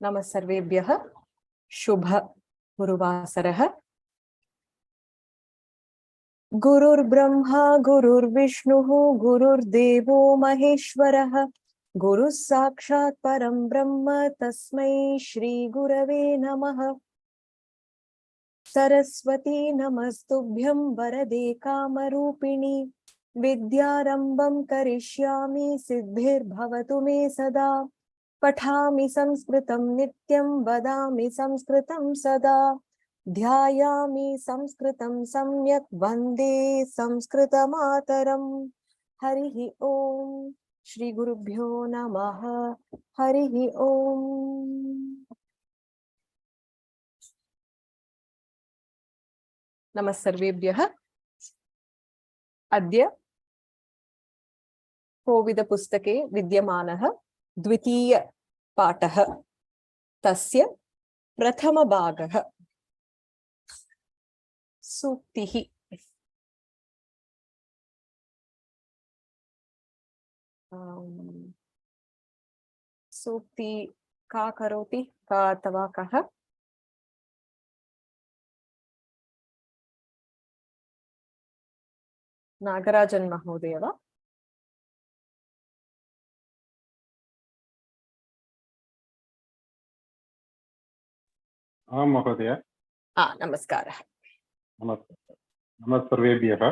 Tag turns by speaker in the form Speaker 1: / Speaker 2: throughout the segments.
Speaker 1: नमः सर्वेभ्यः शुभ गुरुवासरः। गुरुर्ब्रह्मा गुरुर्विष्णुः गुरुर्देवो महेश्वरः गुरुः साक्षात् परं ब्रह्म तस्मै श्री गुरवे नमः। सरस्वती नमस्तुभ्यं वरदे कामरूपिणी विद्यारम्भं करिष्यामि सिद्धिर्भवतु मे सदा। पठामि संस्कृतं नित्यं वदामि संस्कृतं सदा। ध्यायामि संस्कृतं सम्यक् वन्दे संस्कृतमातरम्। हरिः ओम श्री गुरुभ्यो नमः। हरिः ओम। नमः सर्वेभ्यः। अद्य कोविद पुस्तके विद्यमानः द्वितीय पाठः, तस्य प्रथम भागः सूक्तिः। सूक्ति का करोति का अथवा कः? नागराजन महोदय वा?
Speaker 2: आं महोदय।
Speaker 1: नमस्कारः।
Speaker 2: नमः सर्वेभ्यः।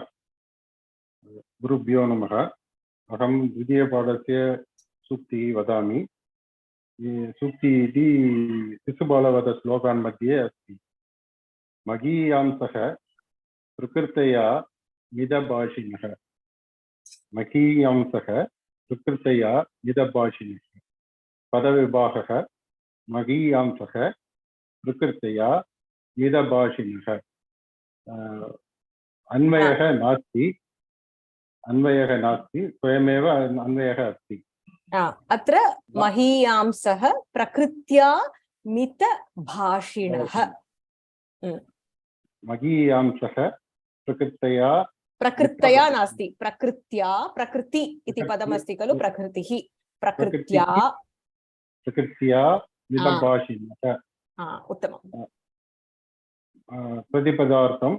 Speaker 2: गुरुभ्यो नमः। अहं द्वितीयपाठस्य सूक्तिः वदामि। सूक्तिः इति शिशुबालवधश्लोकान् मध्ये अस्ति। महीयांसः प्रकृतया मितभाषिणः। महीयांसः प्रकृतया मितभाषिणः। पदविभागः महीयांसः प्रकृतया मितभाषिणः। अन्वयः नास्ति, स्वयमेव अन्वयः अस्ति।
Speaker 1: अत्र महीयांसः प्रकृत्या मितभाषिणः।
Speaker 2: महीयांसः
Speaker 1: प्रकृत्या नास्ति, प्रकृत्या, प्रकृति इति पदमस्ति खलु। प्रकृतिः प्रकृत्या
Speaker 2: मितभाषिणः।
Speaker 1: उत्तमम्।
Speaker 2: प्रतिपदार्थं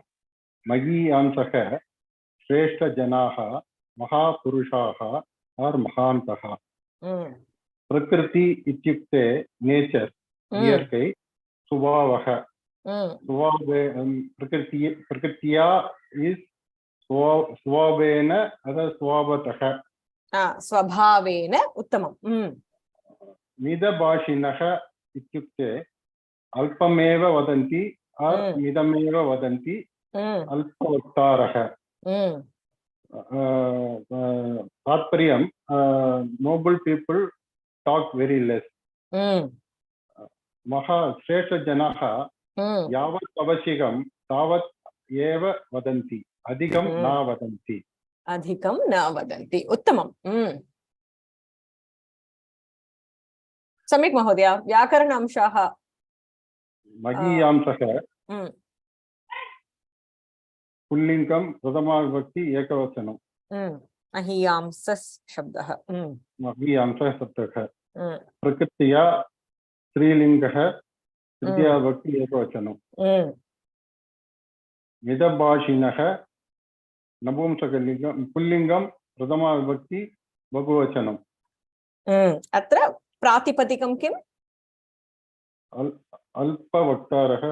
Speaker 2: महीयांसः श्रेष्ठजनाः महापुरुषाः और महान्तः। प्रकृति इत्युक्ते नेचर, इयर्कै स्वभावः। प्रकृत्या इस् स्वभावेन अथवा स्वभावतः।
Speaker 1: स्वभावेन उत्तमम्।
Speaker 2: मितभाषिणः इत्युक्ते अल्पमेव वदन्ति और मितमेव वदन्ति, अल्पवक्तारः। तात्पर्यं noble people talk very less. श्रेष्ठजनाः यावत् आवश्यकं तावत् एव वदन्ति, अधिकं न वदन्ति।
Speaker 1: अधिकं न वदन्ति। उत्तमम्। सम्यक् महोदय। व्याकरण अंशाः।
Speaker 2: महीयांसः पुल्लिङ्गं प्रथमाविभक्ति एकवचनं।
Speaker 1: महीयांसस् शब्दः।
Speaker 2: महीयांसः शब्दः। प्रकृत्या स्त्रीलिङ्गः तृतीयाविभक्ति एकवचनं। मितभाषिणः नपुंसकलिङ्गं, पुल्लिङ्गं प्रथमाविभक्ति बहुवचनम्।
Speaker 1: अत्र प्रातिपदिकं किम्?
Speaker 2: अल्पवक्तारः।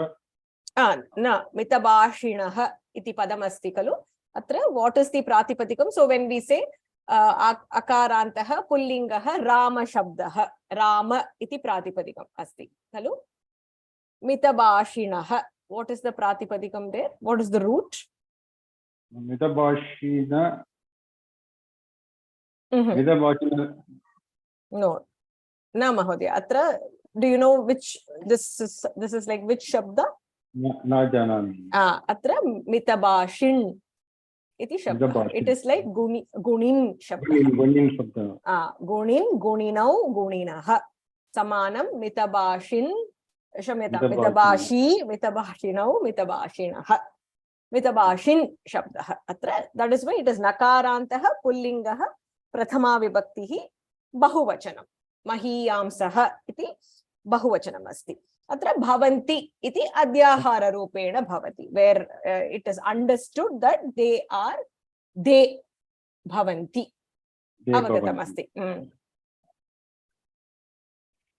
Speaker 1: न, मितभाषिणः इति पदमस्ति खलु। अत्र वाट् इस् दि प्रातिपदिकं? सो व्हेन् वी से अकारान्तः पुल्लिङ्गः रामशब्दः, राम इति प्रातिपदिकम् अस्ति खलु। मितभाषिणः, वाट् इस् द प्रातिपदिकं there? What is the root?
Speaker 2: मितभाषिण।
Speaker 1: नो न महोदय। अत्र do you know which this is like which shabda?
Speaker 2: न जानामि।
Speaker 1: अत्र मितभाषिण इति शब्दः। इट इज लाइक गुणिन् शब्दः। गुणिन् गुणिनौ गुणिनः समानं मितभाषिन्। क्षम्यतां, मितभाषी मितभाषिणौ मितभाषिणः। मितभाषिन् शब्दः अत्र। that is why it is नकारान्तः पुल्लिङ्गः प्रथमा विभक्तिः बहुवचनं। महीयांसः इति बहुवचनम् अस्ति अत्र भवन्ति इति अद्याहाररूपेण भवति where it is understood that they भवन्ति अवगतमस्ति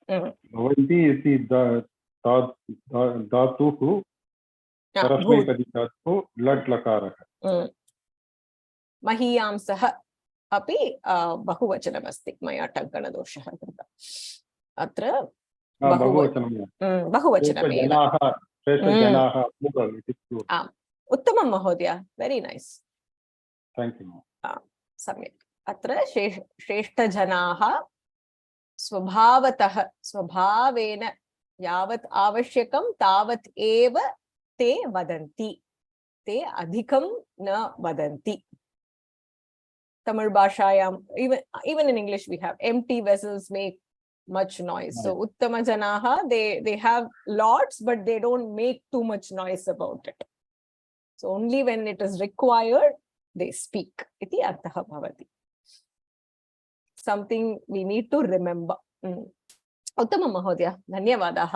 Speaker 2: भवन्ति इति धातुः परस्मैपदी धातुः लट् लकारः
Speaker 1: महीयांसः अपि बहुवचनमस्ति मया टङ्कणदोषः कृतः अत्र बहुवचनमेव उत्तमं महोदय वेरी नाइस्
Speaker 2: थैंक यू
Speaker 1: सम्यक् अत्र श्रेष्ठजनाः स्वभावेन यावत् आवश्यकं तावत् एव ते वदन्ति ते अधिकं न वदन्ति Tamil bhashayam even in English we have empty vessels make much noise so uttama janaha they have lots but they don't make too much noise about it so only when it is required they speak iti arthah bhavati something we need to remember उत्तमं महोदय धन्यवादाः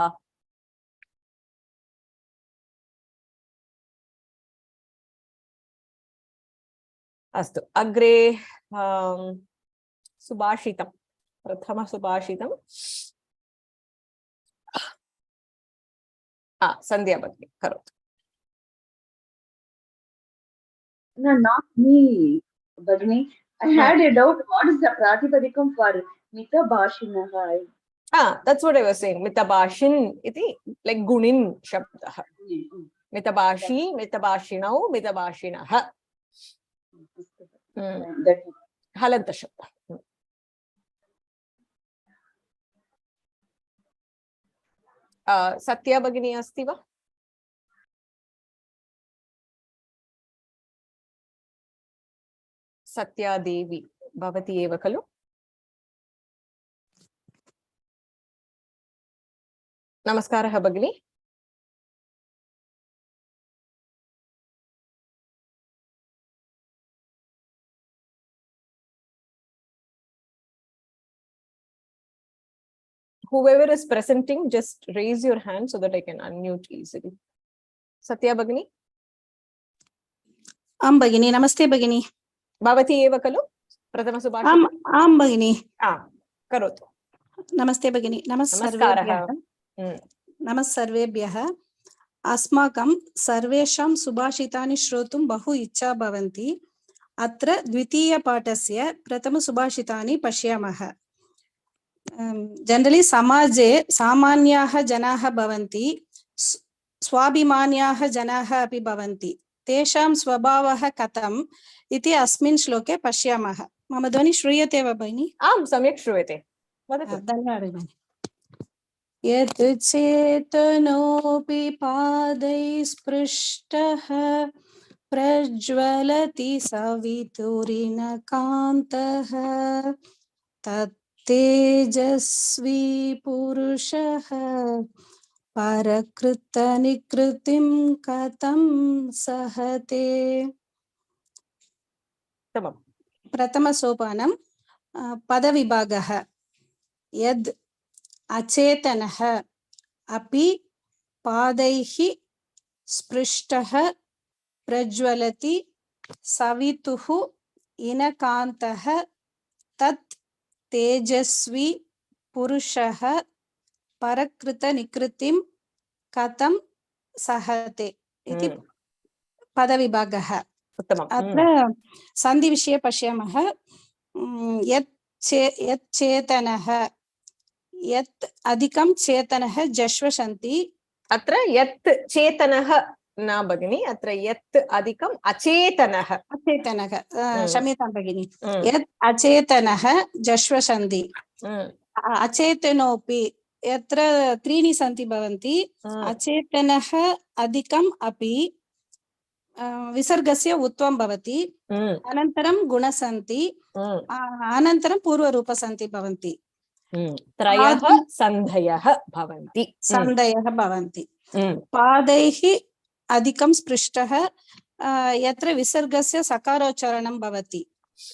Speaker 1: अस्तु अग्रे सुभाषितं प्रथम सुभाषितं संध्या भगिनी करोतु
Speaker 3: No, not me, Bhagini. I had a doubt. What is the pratipadikam for mitabhashinaha?
Speaker 1: That's what I was saying. Mitabashin iti like gunin shabdah. Mitabashi, mitabashinau, mitabashinah. हलन्त शब्दः सत्या भगिनी अस्ति वा सत्या देवी भवती एव खलु नमस्कारः भगिनी whoever is presenting just raise your hand so that I can unmute easily Satya Bhagini
Speaker 4: आम भगिनी नमस्ते भगिनी
Speaker 1: भवती एव खलु प्रथम सुभाषितम्
Speaker 4: आम भगिनी
Speaker 1: करोतु
Speaker 4: नमस्ते भगिनी नमः सर्वेभ्यः अस्माकं सर्वेषां सुभाषितानि श्रोतुं बहु इच्छा भवन्ति अत्र द्वितीयपाठस्य प्रथम सुभाषितानि पश्यामः जनरली समाजे सामान्याः जनाः भवन्ति स्वाभिमान्याः जनाः अपि भवन्ति तेषां स्वभावः कथम् इति अस्मिन् श्लोके पश्यामः मम ध्वनि श्रूयते वा भगिनी
Speaker 1: आं सम्यक् श्रूयते वदतु
Speaker 4: धन्यवादः भगिनी यत् चेतनोऽपि पादैः स्पृष्टः प्रज्वलति सवितुरिनकान्तः तत्तेजस्वी पुरुषः परकृतनिकृतिं कथं सहते प्रथम सोपानं पदविभागः यद् अचेतनः अपि पादैः स्पृष्टः प्रज्वलति सवितुः इनकान्तः तत् तेजस्वी पुरुषः परकृतनिकृतिं कथं सहते इति पदविभागः अत्र सन्धि विषये पश्यामः यत् चेतनः यत् अधिकं चेतनः जश्वसन्ति
Speaker 1: अत्र यत् चेतनः न भगिनी अत्र यत् अधिकम् अचेतनः
Speaker 4: क्षम्यतां भगिनी यत् अचेतनः जश्वसन्ति अचेतनोऽपि यत्र त्रीणि सन्ति भवन्ति अचेतनः अधिकम् अपि विसर्गस्य उत्वं भवति अनन्तरं गुणसन्ति अनन्तरं पूर्वरूपसन्ति भवन्ति
Speaker 1: त्रयः सन्धयः भवन्ति
Speaker 4: पादैः अधिकं स्पृष्टः यत्र विसर्गस्य सकारोच्चारणं भवति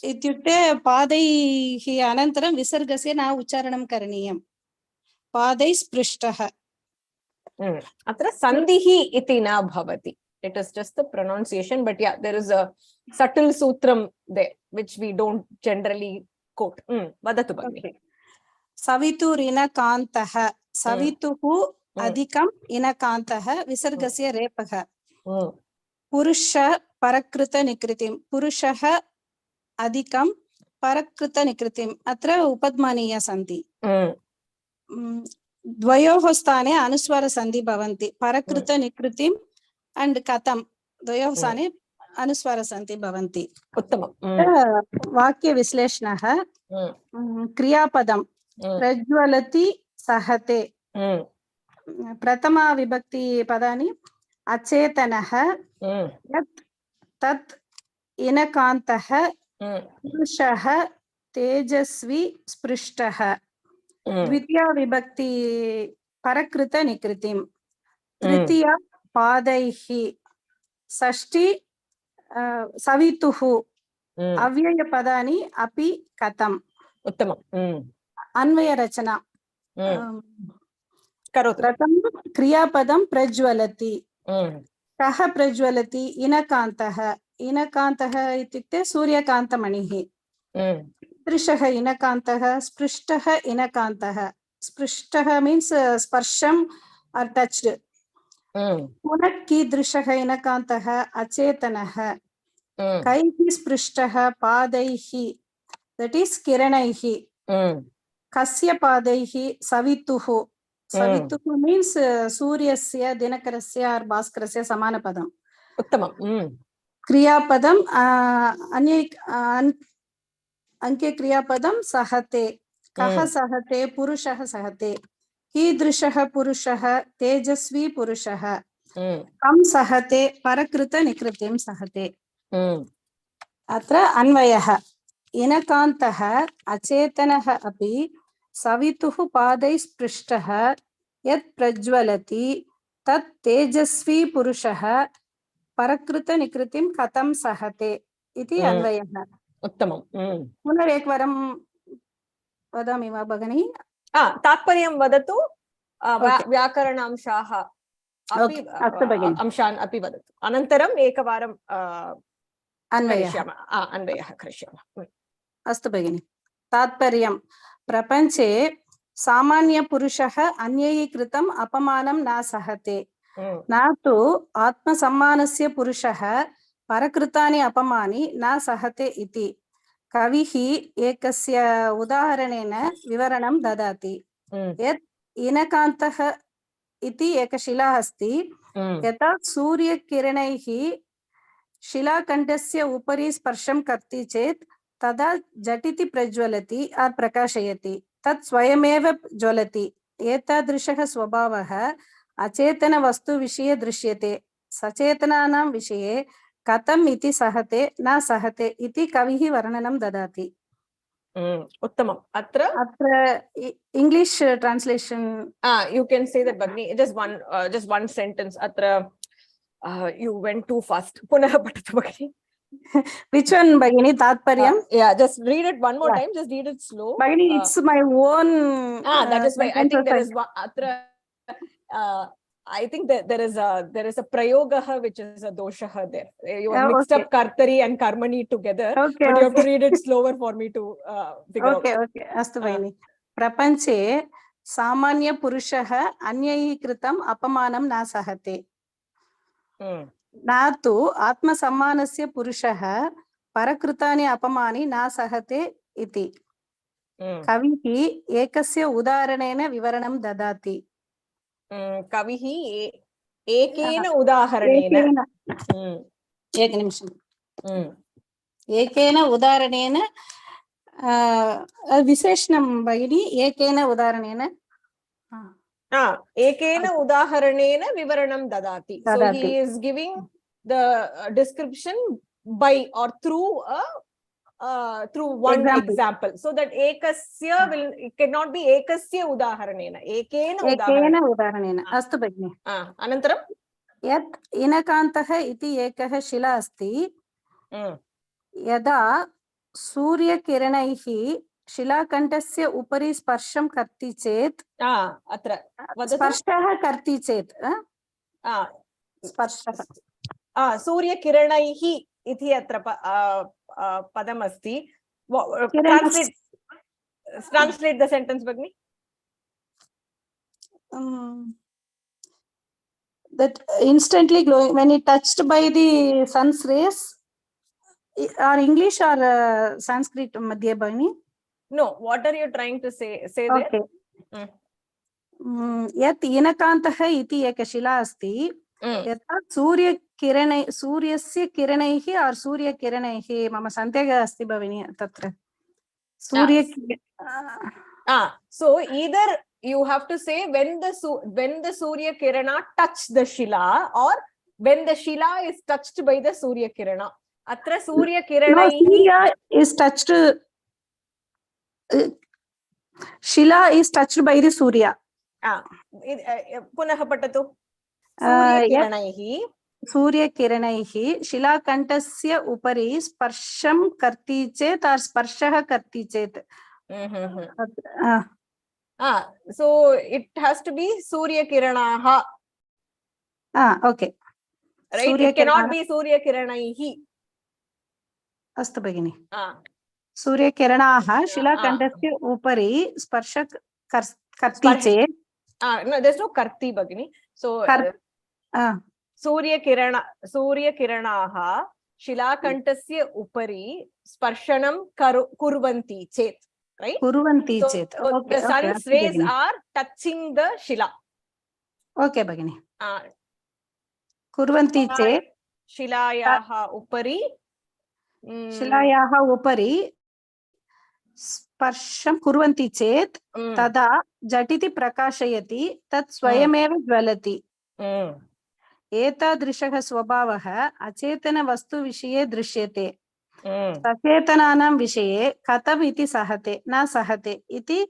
Speaker 4: इत्युक्ते पादैः अनन्तरं विसर्गस्य न उच्चारणं करणीयम् पादैः स्पृष्टः.
Speaker 1: अत्र सन्धिः इति न भवति. It is just the pronunciation, but yeah, there is a subtle sutram there which we don't generally quote. Vadatu bhagini.
Speaker 4: सवितुरिनकान्तः सवितुः अधिकम् इनकान्तः विसर्गस्य रेपः. पुरुष परकृत निकृतिं पुरुषः अधिकं परकृत निकृतिम् अत्र उपद्मानीय सन्ति. द्वयोः स्थाने अनुस्वार सन्धि भवन्ति. परकृत निकृतिम् and कथं द्वयोः स्थाने अनुस्वार सन्धि भवन्ति. उत्तमम्. वाक्य विश्लेषणः. क्रियापदं प्रज्वलति सहते. प्रथमा विभक्ति पदानि अचेतनः यत् तत् इनकान्तः पुरुषः तेजस्वी स्पृष्टः. द्वितीया विभक्ति परकृत निकृतिं. तृतीया पादैः. षष्ठी सवितुः. अव्यय पदानि अपि कथम्. उत्तमम्. अन्वय रचना. प्रथम क्रियापदं प्रज्वलति. कः प्रज्वलति. इनकान्तः. इनकान्तः इत्युक्ते सूर्यकान्तमणिः. ईदृशः इनकान्तः. स्पृष्टः इनकान्तः. स्पृष्टः मीन्स् स्पर्शम् आर् टच्ड्. पुनः कीदृशः इनकान्तः. अचेतनः. कैः स्पृष्टः. पादैः दट् इस् किरणैः. कस्य पादैः. सवितुः. सवितुः मीन्स् सूर्यस्य दिनकरस्य आर् भास्करस्य समानपदम्. उत्तमम्. क्रियापदम् अंके क्रियापदं सहते. कः सहते. पुरुषः सहते. कीदृशः पुरुषः. तेजस्वी पुरुषः. कं सहते. परकृत निकृतिं सहते. अत्र अन्वयः. इनकान्तः अचेतनः अपि सवितुः पादैः स्पृष्टः यत् प्रज्वलति तत् तेजस्वी पुरुषः परकृत निकृतिं कथं सहते इति अन्वयः. उत्तमम्. पुनरेकवारं वदामि वा भगिनी. तात्पर्यं वदतु. व्याकरणांशाः अपि अंशान् अपि वदतु. अनन्तरम् एकवारं अन्वयः करिष्यामः. अस्तु भगिनि. तात्पर्यं. प्रपञ्चे सामान्य पुरुषः अन्यैः कृतम् अपमानं न सहते. न तु आत्मसम्मानस्य पुरुषः परकृतानि अपमानि न सहते इति कविः एकस्य उदाहरणेन विवरणं ददाति. यत् इनकान्तः इति एका शिला अस्ति. यथा सूर्यकिरणैः शिलाखण्डस्य उपरि स्पर्शं कर्ति चेत् तदा झटिति प्रज्वलति प्रकाशयति. तत् स्वयमेव ज्वलति. एतादृशः स्वभावः अचेतन वस्तु विषये दृश्यते. सचेतनानां विषये कथम् इति सहते न सहते इति कविः वर्णनं ददाति. उत्तमम्. अत्र English translation you can say that Bhagini. Just one sentence. अत्र you went too fast. पुनः पठतु भगिनी. Which one, Bhagini? Tatparyam? Yeah, just read it one more time. Just read it slow. Bhagini, it's my own. That is why I think there is one. I think that there is a prayogaha which is a doshaha there. You have mixed up kartari and karmani together. But you have to read it slower for me to figure out. Okay. Astu Bhagini. Prapanche samanya purushaha anyaihi kritam apamanam na sahate. न तु आत्मसम्मानस्य पुरुषः परकृतानि अपमानि न सहते इति कविः एकस्य उदाहरणेन विवरणं ददाति. कविः एकेन उदाहरणेन एकेन उदाहरणेन विशेषणं भगिनी. एकेन उदाहरणेन एकेन उदाहरणेन विवरणं ददाति. So he is giving the description by or through one example. So that ekasya it cannot be ekasya udaharanena. Ekena udaharanena. Astu bhagini. Anantaram yat inakantah iti ekah shila asti. Yada surya kiranaihi शिलाकण्ठस्य उपरि स्पर्शं कर्ति चेत्
Speaker 1: अत्र वदतु
Speaker 4: स्पर्शः कर्ति चेत् स्पर्शः
Speaker 1: सूर्यकिरणैः इति अत्र पदमस्ति ट्रान्स्लेट् द सेण्टेन्स् भगिनि
Speaker 4: that instantly glowing when it touched by the sun's rays, or English or Sanskrit madhye bhagini?
Speaker 1: No, what are you trying to say
Speaker 4: Okay.
Speaker 1: there?
Speaker 4: यत् ईनकान्तः इति एका शिला अस्ति, यथा सूर्यस्य किरणैः और सूर्यकिरणैः, मम सन्देहः अस्ति भगिनि तत्र
Speaker 1: so either you have to say when the surya kirana touch the shila, or when the shila is touched by the surya kirana. Atra surya kiranaihi
Speaker 4: surya is touched, shila is touched by the surya.
Speaker 1: punah patatu surya kiranaihi
Speaker 4: शिलाकण्ठस्य उपरि स्पर्शं कर्ति चेत् और स्पर्शः कर्ति चेत्.
Speaker 1: So it has to be surya kiranaha.
Speaker 4: Okay,
Speaker 1: right, it cannot be surya kiranaihi.
Speaker 4: अस्तु भगिनि. सूर्यकिरणाः शिलाकण्ठस्य उपरि स्पर्श कर्ति चेत्.
Speaker 1: No, there's no karti bhagini. So सूर्यकिरणाः शिलाकण्ठस्य उपरि स्पर्शनं कुर्वन्ति चेत्, right?
Speaker 4: कुर्वन्ति
Speaker 1: so,
Speaker 4: चेत्.
Speaker 1: the sun's rays are touching the shila.
Speaker 4: Okay भगिनि. कुर्वन्ति चेत्
Speaker 1: शिलायाः
Speaker 4: उपरि स्पर्शं कुर्वन्ति चेत् तदा झटिति प्रकाशयति, तत् स्वयमेव ज्वलति. एतादृशः स्वभावः अचेतन वस्तु विषये दृश्यते. सचेतनानां विषये कथम् इति न सहते इति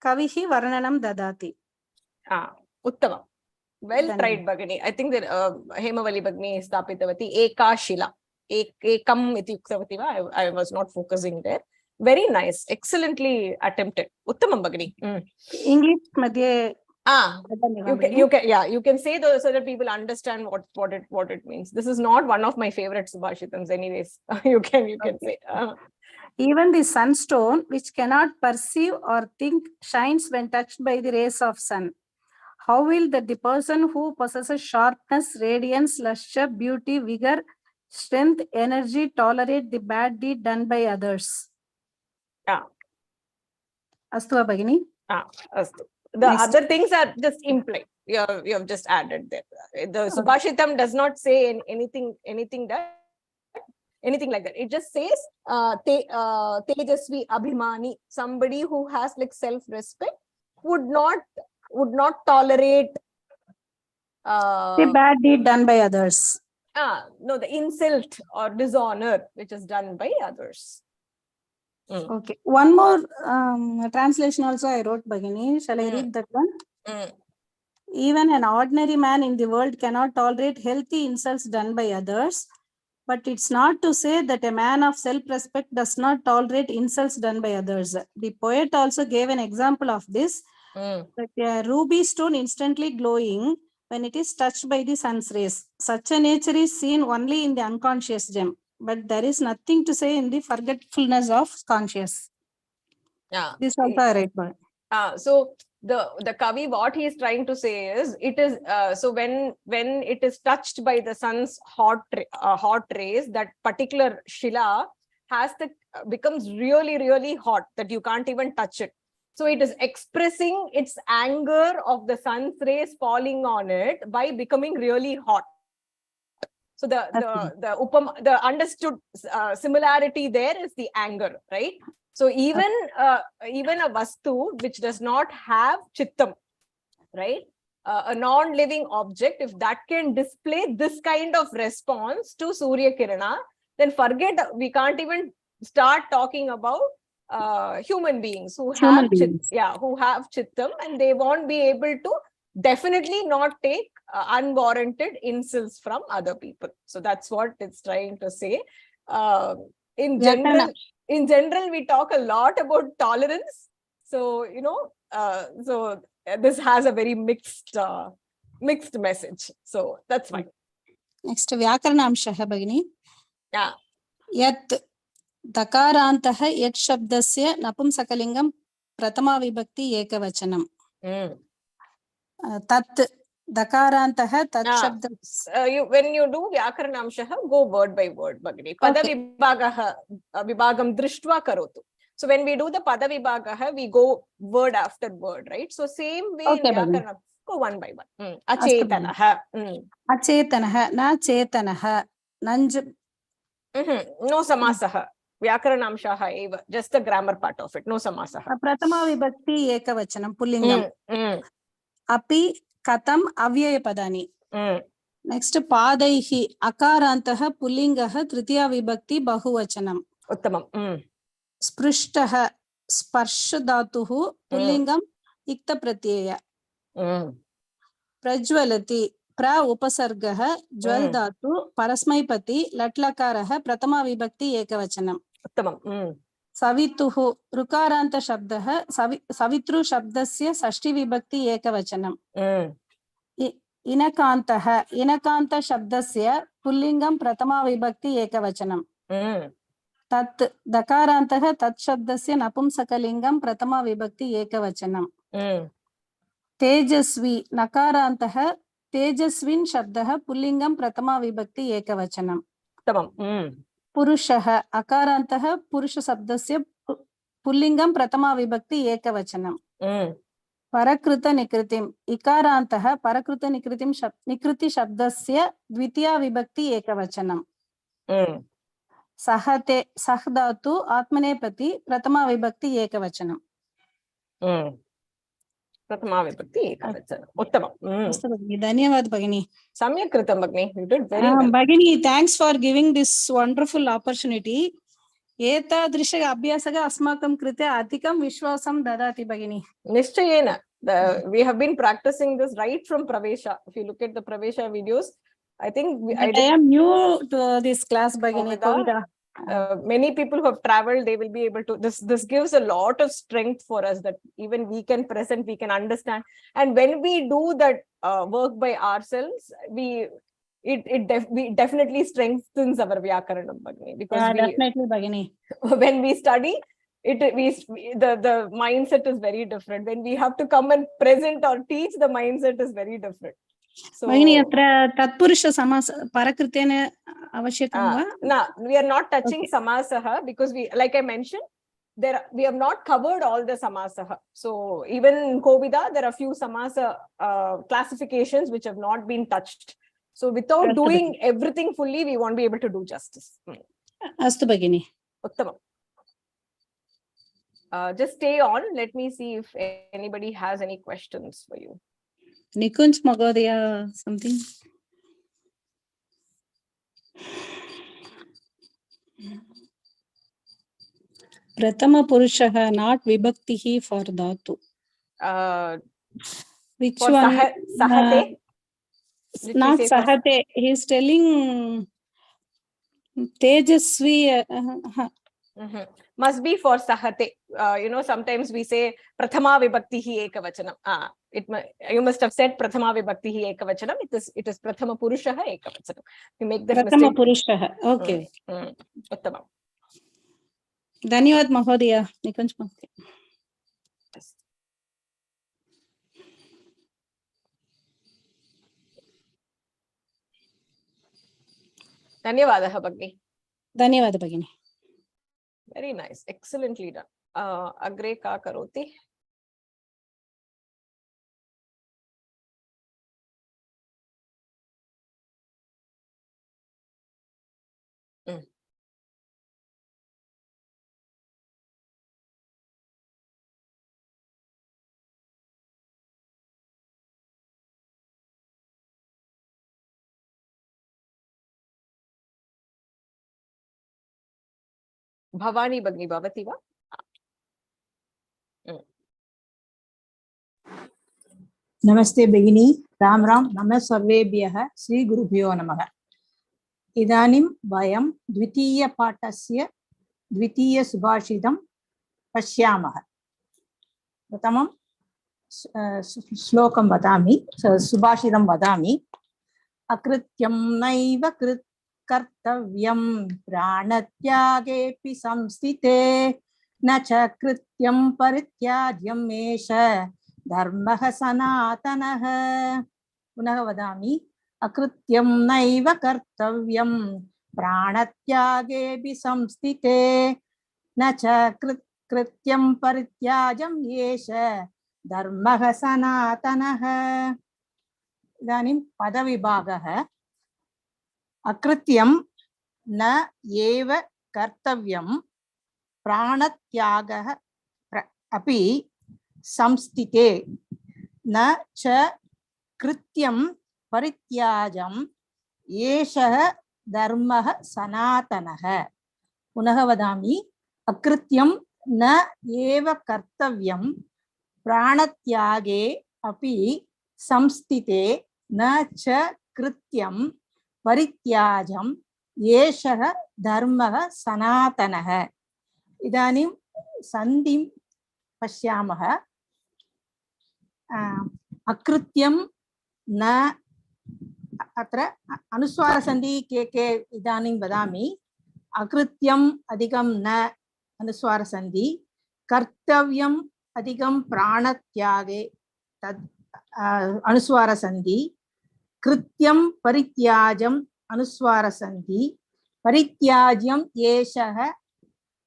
Speaker 4: कविः वर्णनं ददाति.
Speaker 1: उत्तमं. Well tried भगिनी. I think that हेमवली भगिनी स्थापितवती एका शिला, एकम् इति उक्तवती वा? I was not focusing there. Very nice, excellently attempted. Uttamam bhagini.
Speaker 4: English madhye
Speaker 1: you can say those so that people understand what it means. This is not one of my favorite subhashitams anyways. you can say
Speaker 4: even the sunstone, which cannot perceive or think, shines when touched by the rays of sun. How will the person who possesses sharpness, radiance, luster, beauty, vigor, strength, energy tolerate the bad deed done by others? Astu bhagini.
Speaker 1: Astu. The other things are just implied. You have just added there. The Subhashitam does not say anything like that. It just says Tejasvi Abhimani, somebody who has like self-respect would not tolerate
Speaker 4: the bad deed done by others.
Speaker 1: No, the insult or dishonor which is done by others.
Speaker 4: Okay, one more translation also I wrote, Bhagini. Shall I read that one? Even an ordinary man in the world cannot tolerate healthy insults done by others, but it's not to say that a man of self-respect does not tolerate insults done by others. The poet also gave an example of this, that a ruby stone instantly glowing when it is touched by the sun's rays. Such a nature is seen only in the unconscious gem, but there is nothing to say in the forgetfulness of conscious. This also I read.
Speaker 1: So the Kavi, what he is trying to say is, it is so when it is touched by the sun's hot rays, that particular shila becomes really hot, that you can't even touch it. So it is expressing its anger of the sun's rays falling on it by becoming really hot. So the understood similarity there is the anger, right? So even a vastu which does not have chittam, right? A non-living object, if that can display this kind of response to Surya Kirana, then we can't even start talking about human beings who have chittam, and they won't be able to definitely not take unwarranted insults from other people. So that's what it's trying to say. In general, in general, we talk a lot about tolerance. So, so this has a very mixed message. So that's fine.
Speaker 4: Next, Vyakarnamshah Bhagini.
Speaker 1: Yeah.
Speaker 4: Yat Dakarantaha yat shabdasya napumsakalingam pratama vibhakti ekavachanam. Tat Dakarantaha tat shabdas.
Speaker 1: When you do Vyakarnamshah, go word by word, Bhagini. Pada vibhagam drishtva karotu. So when we do the pada vibhagaha, we go word after word, right? So same way in Vyakarnam, go one by one. Achetanaha.
Speaker 4: Achetanaha, na chetanaha, nanj.
Speaker 1: No samasaha. Vyakarnamshaha eva. Just the grammar part of it. No samasaha.
Speaker 4: Pratama vibhakti ekavachanam pullingam. Api katam avyaya padani. Next, padaihi akarantaha pullingaha tritiya vibhakti bahuvachanam.
Speaker 1: Uttamam.
Speaker 4: Sprishtaha sparsha dhatuhu pullingam ikta pratyaya. Prajwalati pra upasargaha jwal dhatu parasmaipati latlakaraha pratama vibhakti ekavachanam.
Speaker 1: Uttamam.
Speaker 4: Savituhu rukaranta shabdaha savitru shabdasya sashti vibhakti ekavachanam. Inakantaha inakanta shabdasya pullingam pratama vibhakti ekavachanam. Tat dakarantaha tat shabdasya napumsakalingam pratama vibhakti ekavachanam. Tejasvi nakarantaha tejasvin shabdaha pullingam pratama vibhakti ekavachanam.
Speaker 1: Uttamam.
Speaker 4: Purushaha akarantaha purusha shabdasya pullingam pratama vibhakti ekavachanam. Parakruta nikritim ikarantaha parakruta nikritim nikriti shabdasya dvitiya vibhakti ekavachanam. Sahate sahdatu atmanepati pratama vibhakti ekavachanam.
Speaker 1: Pratama vibhakti ekavachanam. Uttamam.
Speaker 4: Dhanyavad Bhagini.
Speaker 1: Samyak kritam Bhagini. You did very well.
Speaker 4: Bhagini, thanks for giving this wonderful opportunity. Etadrisha abhyasaga asmakam krite adhikam vishwasam dadati Bhagini.
Speaker 1: Nishchayena. We have been practicing this right from Pravesha. If you look at the Pravesha videos, I think
Speaker 4: I am new to this class, Bhagini.
Speaker 1: Kovida. Many people who have traveled, they will be able to. This gives a lot of strength for us that even we can present, we can understand. And when we do that work by ourselves, it definitely strengthens our Vyakaranam, Bhagini. Because
Speaker 4: definitely, Bhagini.
Speaker 1: When we study, the mindset is very different. When we have to come and present or teach, the mindset is very different. So,
Speaker 4: Bhagini, atra tatpurusha samasa parakritena avashyakam va?
Speaker 1: No, we are not touching samasaha because like I mentioned, we have not covered all the samasaha. So even in Kovida, there are a few samasa classifications which have not been touched. So without doing everything fully, we won't be able to do justice.
Speaker 4: Astu Bhagini.
Speaker 1: Uttamam. Just stay on. Let me see if anybody has any questions for you.
Speaker 4: Nikunj Magodaya, something. Pratama Purushaha, not Vibhaktihi for Dhatu. Which
Speaker 1: for
Speaker 4: one?
Speaker 1: Sahate?
Speaker 4: Not Sahate. He is telling Tejasvi.
Speaker 1: Must be for Sahate. Sometimes we say Prathama Vibhaktihi Ekavachanam. You must have said Prathama Vibhaktihi Ekavachanam. It is Prathama Purushaha Ekavachanam. You make that
Speaker 4: Prathama
Speaker 1: mistake.
Speaker 4: Purushaha. Okay.
Speaker 1: Uttamam.
Speaker 4: Dhanyavad Mahodaya. Nikunj Mahodaya.
Speaker 1: Dhanyavadaha Bhagini.
Speaker 4: Dhanyavad Bhagini.
Speaker 1: Very nice. Excellently done. Agre ka karoti. Bhavani Bhagini Bhavati va?
Speaker 5: Namaste Bhagini, Ram Ram, Namah Sarvebhyah, Sri Gurubhyo Namaha. Idanim Vayam Dvitiya Patasya द्वितीयसुभाषितं पश्यामः। प्रथमं श्लोकं वदामि, सुभाषितं वदामि। अकृत्यं नैव कर्तव्यं प्राणत्यागेऽपि संस्थिते न च कृत्यं परित्याज्यम् एष धर्मः सनातनः। पुनः वदामि। अकृत्यं नैव कर्तव्यं प्राणत्यागेऽपि संस्थिते न च कृत्यं परित्याज्यम् एष धर्मः सनातनः। इदानीं पदविभागः। अकृत्यं न एव कर्तव्यं प्राणत्यागः अपि संस्थिते न च कृत्यं परित्याज्यम् एषः धर्मः सनातनः। पुनः वदामि। अकृत्यं न एव कर्तव्यं प्राणत्यागे अपि संस्थिते न च कृत्यं परित्याज्यम् एषः धर्मः सनातनः। इदानीं सन्धिं पश्यामः। अकृत्यं न, अत्र अनुस्वारसन्धि के इदानीं वदामि। अकृत्यम् अधिकं न अनुस्वारसन्धि, कर्तव्यम् अधिकं प्राणत्यागे तद् अनुस्वारसन्धि, कृत्यं परित्याज्यम् अनुस्वारसन्धि, परित्याज्यम् एषः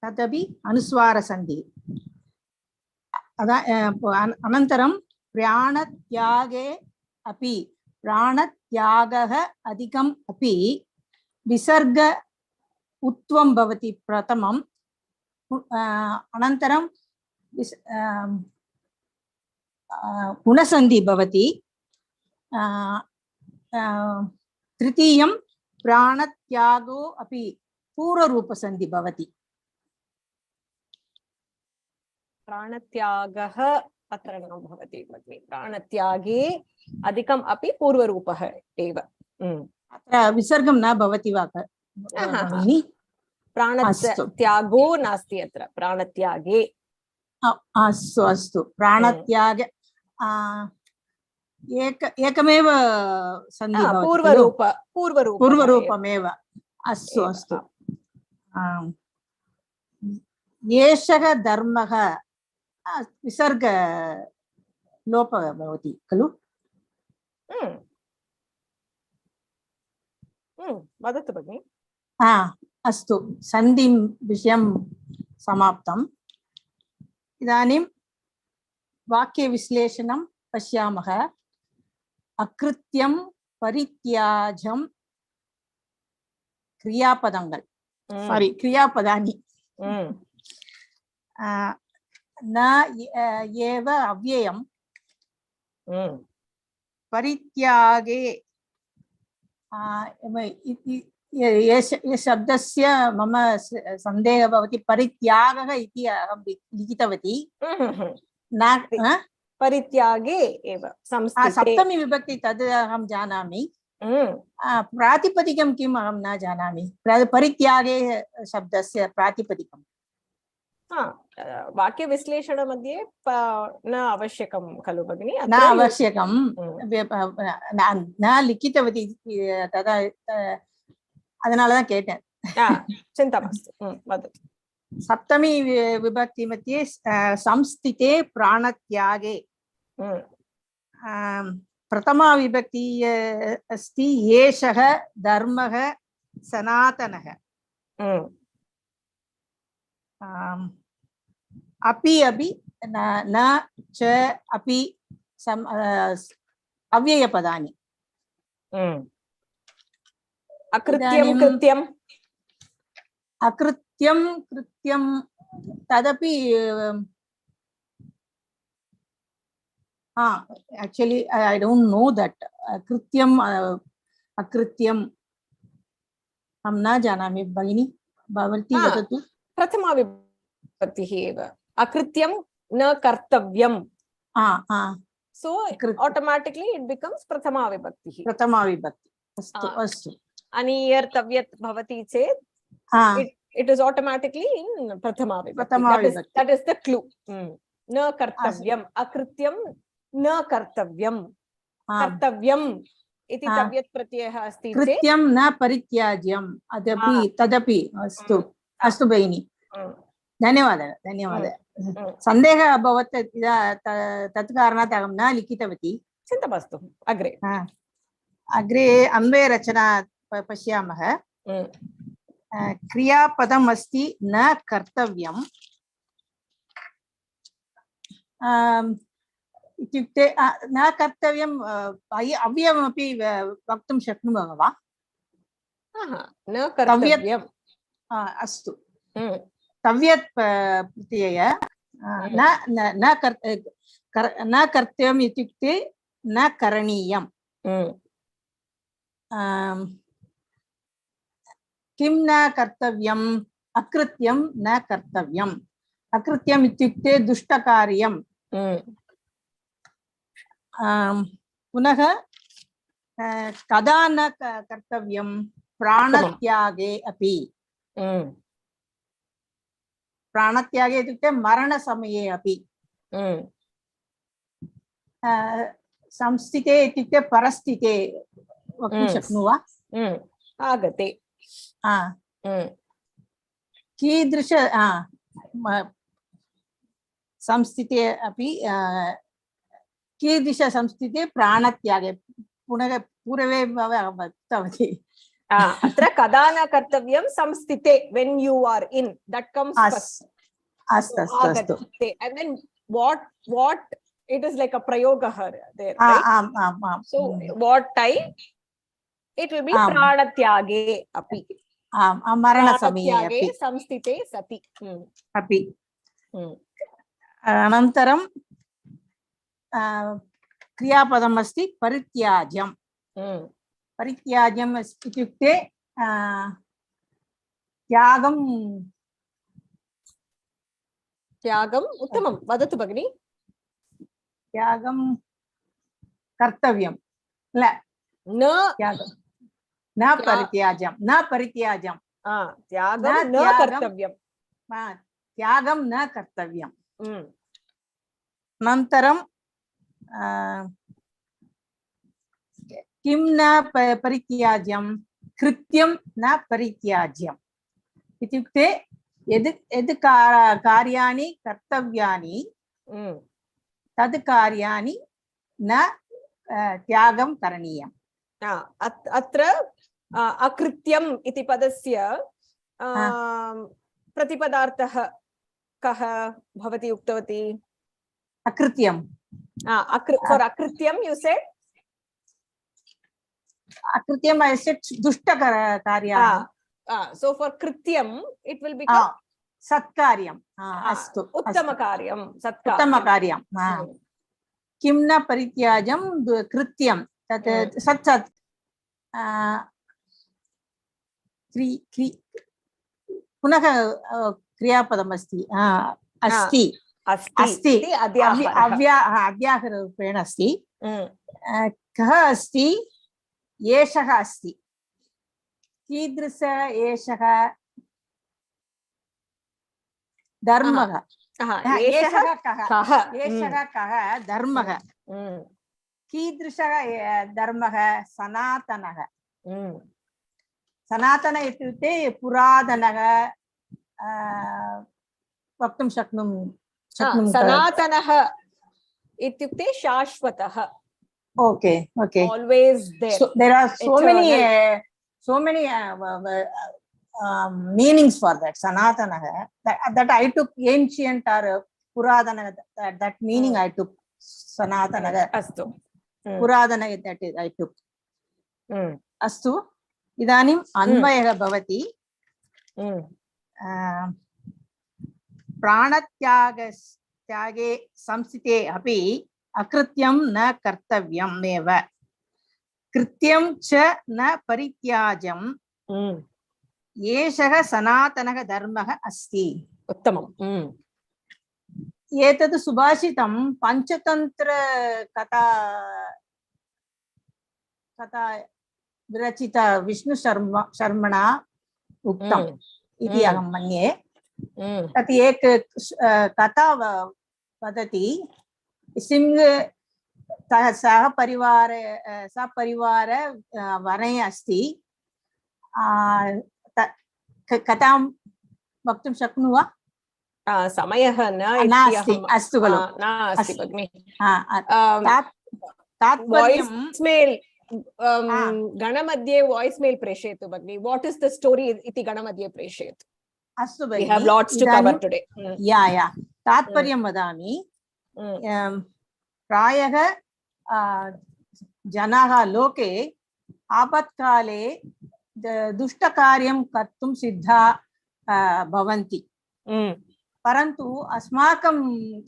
Speaker 5: तदपि अनुस्वारसन्धि। अनन्तरं प्राणत्यागे अपि, प्राणत्यागः अधिकम् अपि विसर्ग उत्वं भवति प्रथमं, अनन्तरं गुणसन्धि भवति, तृतीयं प्राणत्यागो अपि पूर्वरूपसन्धि भवति।
Speaker 1: प्राणत्यागः अत्र न भवति भगिनि, प्राणत्यागे अधिकम् अपि पूर्वरूपः एव।
Speaker 5: अत्र विसर्गं न भवति वा भगिनि?
Speaker 1: प्राणत्यागो नास्ति अत्र, प्राणत्यागे।
Speaker 5: अस्तु अस्तु, प्राणत्याग एकमेव सन्धि भवति, पूर्वरूपमेव। अस्तु अस्तु। एषः धर्मः विसर्ग लोपः भवति खलु?
Speaker 1: वदतु भगिनि।
Speaker 5: अस्तु, सन्धिं विषयं समाप्तम्। इदानीं वाक्यविश्लेषणं पश्यामः। अकृत्यं परित्याज्यं क्रियापदங்கள், सारी क्रियापदानि, न एव अव्ययं, परित्यागे शब्दस्य मम सन्देहः भवति। परित्यागः इति अहं लिखितवती, न
Speaker 1: परित्यागे एव
Speaker 5: सप्तमी विभक्ति, तद् अहं जानामि। प्रातिपदिकं किम् अहं न जानामि। परित्यागे शब्दस्य प्रातिपदिकं
Speaker 1: वाक्यविश्लेषणमध्ये न आवश्यकं खलु भगिनि?
Speaker 5: न आवश्यकं, न लिखितवती तदा, அதனாலதான் கேட்டேன்.
Speaker 1: चिन्ता मास्तु, वदतु।
Speaker 5: सप्तमी विभक्ति मध्ये संस्थिते प्राणत्यागे, प्रथमा विभक्ति अस्ति एषः धर्मः सनातनः, अपि अपि न च अपि अव्ययपदानि।
Speaker 1: अकृत्यं कृत्यं,
Speaker 5: अकृत्यं कृत्यं तदपि actually I don't know that. कृत्यं अकृत्यं अहं न जानामि भगिनि, भवती वदतु।
Speaker 1: प्रथमा विभक्तिः एव। अकृत्यं न कर्तव्यं, so automatically it becomes प्रथमा विभक्तिः।
Speaker 5: प्रथमा विभक्ति। अस्तु अस्तु।
Speaker 1: अनीयर्तव्यत् भवति चेत् it is automatically in prathama vibhakti. That is the clue. Na kartavyam, akrityam na kartavyam, kartavyam iti tavyat pratyayah asti.
Speaker 5: Krityam na parityajyam adapi tadapi astu bhagini. धन्यवादः सन्देहः अभवत् तत् कारणात् अहं न लिखितवती
Speaker 1: चिन्ता मास्तु
Speaker 5: अग्रे अन्वयरचना पश्यामः क्रियापदम् अस्ति न कर्तव्यम् इत्युक्ते न कर्तव्यम् अव्ययमपि वक्तुं शक्नुमः वा
Speaker 1: न कर्तव्यम्
Speaker 5: अस्तु तव्यत् प्रत्यय न कर्तव्यम् इत्युक्ते न करणीयम् किं न कर्तव्यम् अकृत्यं न कर्तव्यम् अकृत्यम् इत्युक्ते दुष्टकार्यं पुनः कदा न कर्तव्यं प्राणत्यागे अपि प्राणत्यागे इत्युक्ते मरणसमये अपि संस्थिते इत्युक्ते परस्थिते वक्तुं शक्नुमः वा
Speaker 1: आगते
Speaker 5: कीदृश संस्थिते अपि कीदृश संस्थिते प्राणत्यागे पुनः पूर्वे वक्तवती
Speaker 1: अत्र कदा न कर्तव्यं संस्थिते when you are in that comes first
Speaker 5: अस्तु
Speaker 1: and then what it is like a prayogah there right so what time it will be pranatyage api
Speaker 5: मरणसमये अपि
Speaker 1: संस्थिते सति
Speaker 5: अपि अनन्तरं क्रियापदम् अस्ति परित्याज्यं परित्याज्यम् इत्युक्ते
Speaker 1: त्यागम् उत्तमं वदतु भगिनी
Speaker 5: त्यागं कर्तव्यं न त्यागं न परित्याज्यं
Speaker 1: त्यागं न कर्तव्यं
Speaker 5: त्यागं न कर्तव्यम् अनन्तरं किं न परित्याज्यं कृत्यं न परित्याज्यम् इत्युक्ते यद् कार्याणि कर्तव्यानि तद् कार्याणि न त्यागं करणीयम्
Speaker 1: अत्र अकृत्यम् इति पदस्य प्रतिपदार्थः कः भवती उक्तवती
Speaker 5: अकृत्यं
Speaker 1: for akrityam you said
Speaker 5: अकृत्यम् I said दुष्टकार्याणि
Speaker 1: so for krityam it will become
Speaker 5: सत्कार्यम् अस्तु
Speaker 1: उत्तमकार्यं
Speaker 5: उत्तमकार्यं किं न परित्याज्यं कृत्यं तत् सत् पुनः क्रियापदम् अस्ति अस्ति अव्याहरूपेण अस्ति कः अस्ति एषः अस्ति कीदृश एषः धर्मः एषः कः धर्मः कीदृशः धर्मः सनातनः सनातन इत्युक्ते पुरातनः वक्तुं शक्नुमः
Speaker 1: सनातनः इत्युक्ते शाश्वतः
Speaker 5: okay
Speaker 1: always there
Speaker 5: so there are so many meanings for that sanatana that I took ancient or puradana that meaning I took sanatana
Speaker 1: astu
Speaker 5: puradana that I took astu idanim अन्वयः भवति प्राणत्यागे संस्थिते अपि अकृत्यं न कर्तव्यम् एव कृत्यं च न परित्याज्यं एषः सनातनः धर्मः अस्ति
Speaker 1: उत्तमम्
Speaker 5: एतत् सुभाषितं पञ्चतन्त्र कथा विरचिता विष्णुशर्मणा उक्तम् इति अहं मन्ये
Speaker 1: Mm.
Speaker 5: तत् एक कथा वदति सिंह सह परिवार वने अस्ति कथां वक्तुं शक्नुमः वा
Speaker 1: समयः
Speaker 5: नास्ति अस्तु खलु
Speaker 1: नास्ति भगिनि
Speaker 5: तात्पर्यं
Speaker 1: मेल् गणमध्ये वाಯ್ಸ್ मेल् प्रेषयतु भगिनि वाट् इस् द स्टोरी इति गणमध्ये प्रेषयतु
Speaker 5: अस्तु
Speaker 1: we have lots to cover today
Speaker 5: या तात्पर्यं वदामि प्रायः जनाः लोके आपत्काले दुष्टकार्यं कर्तुं सिद्धा भवन्ति परन्तु अस्माकं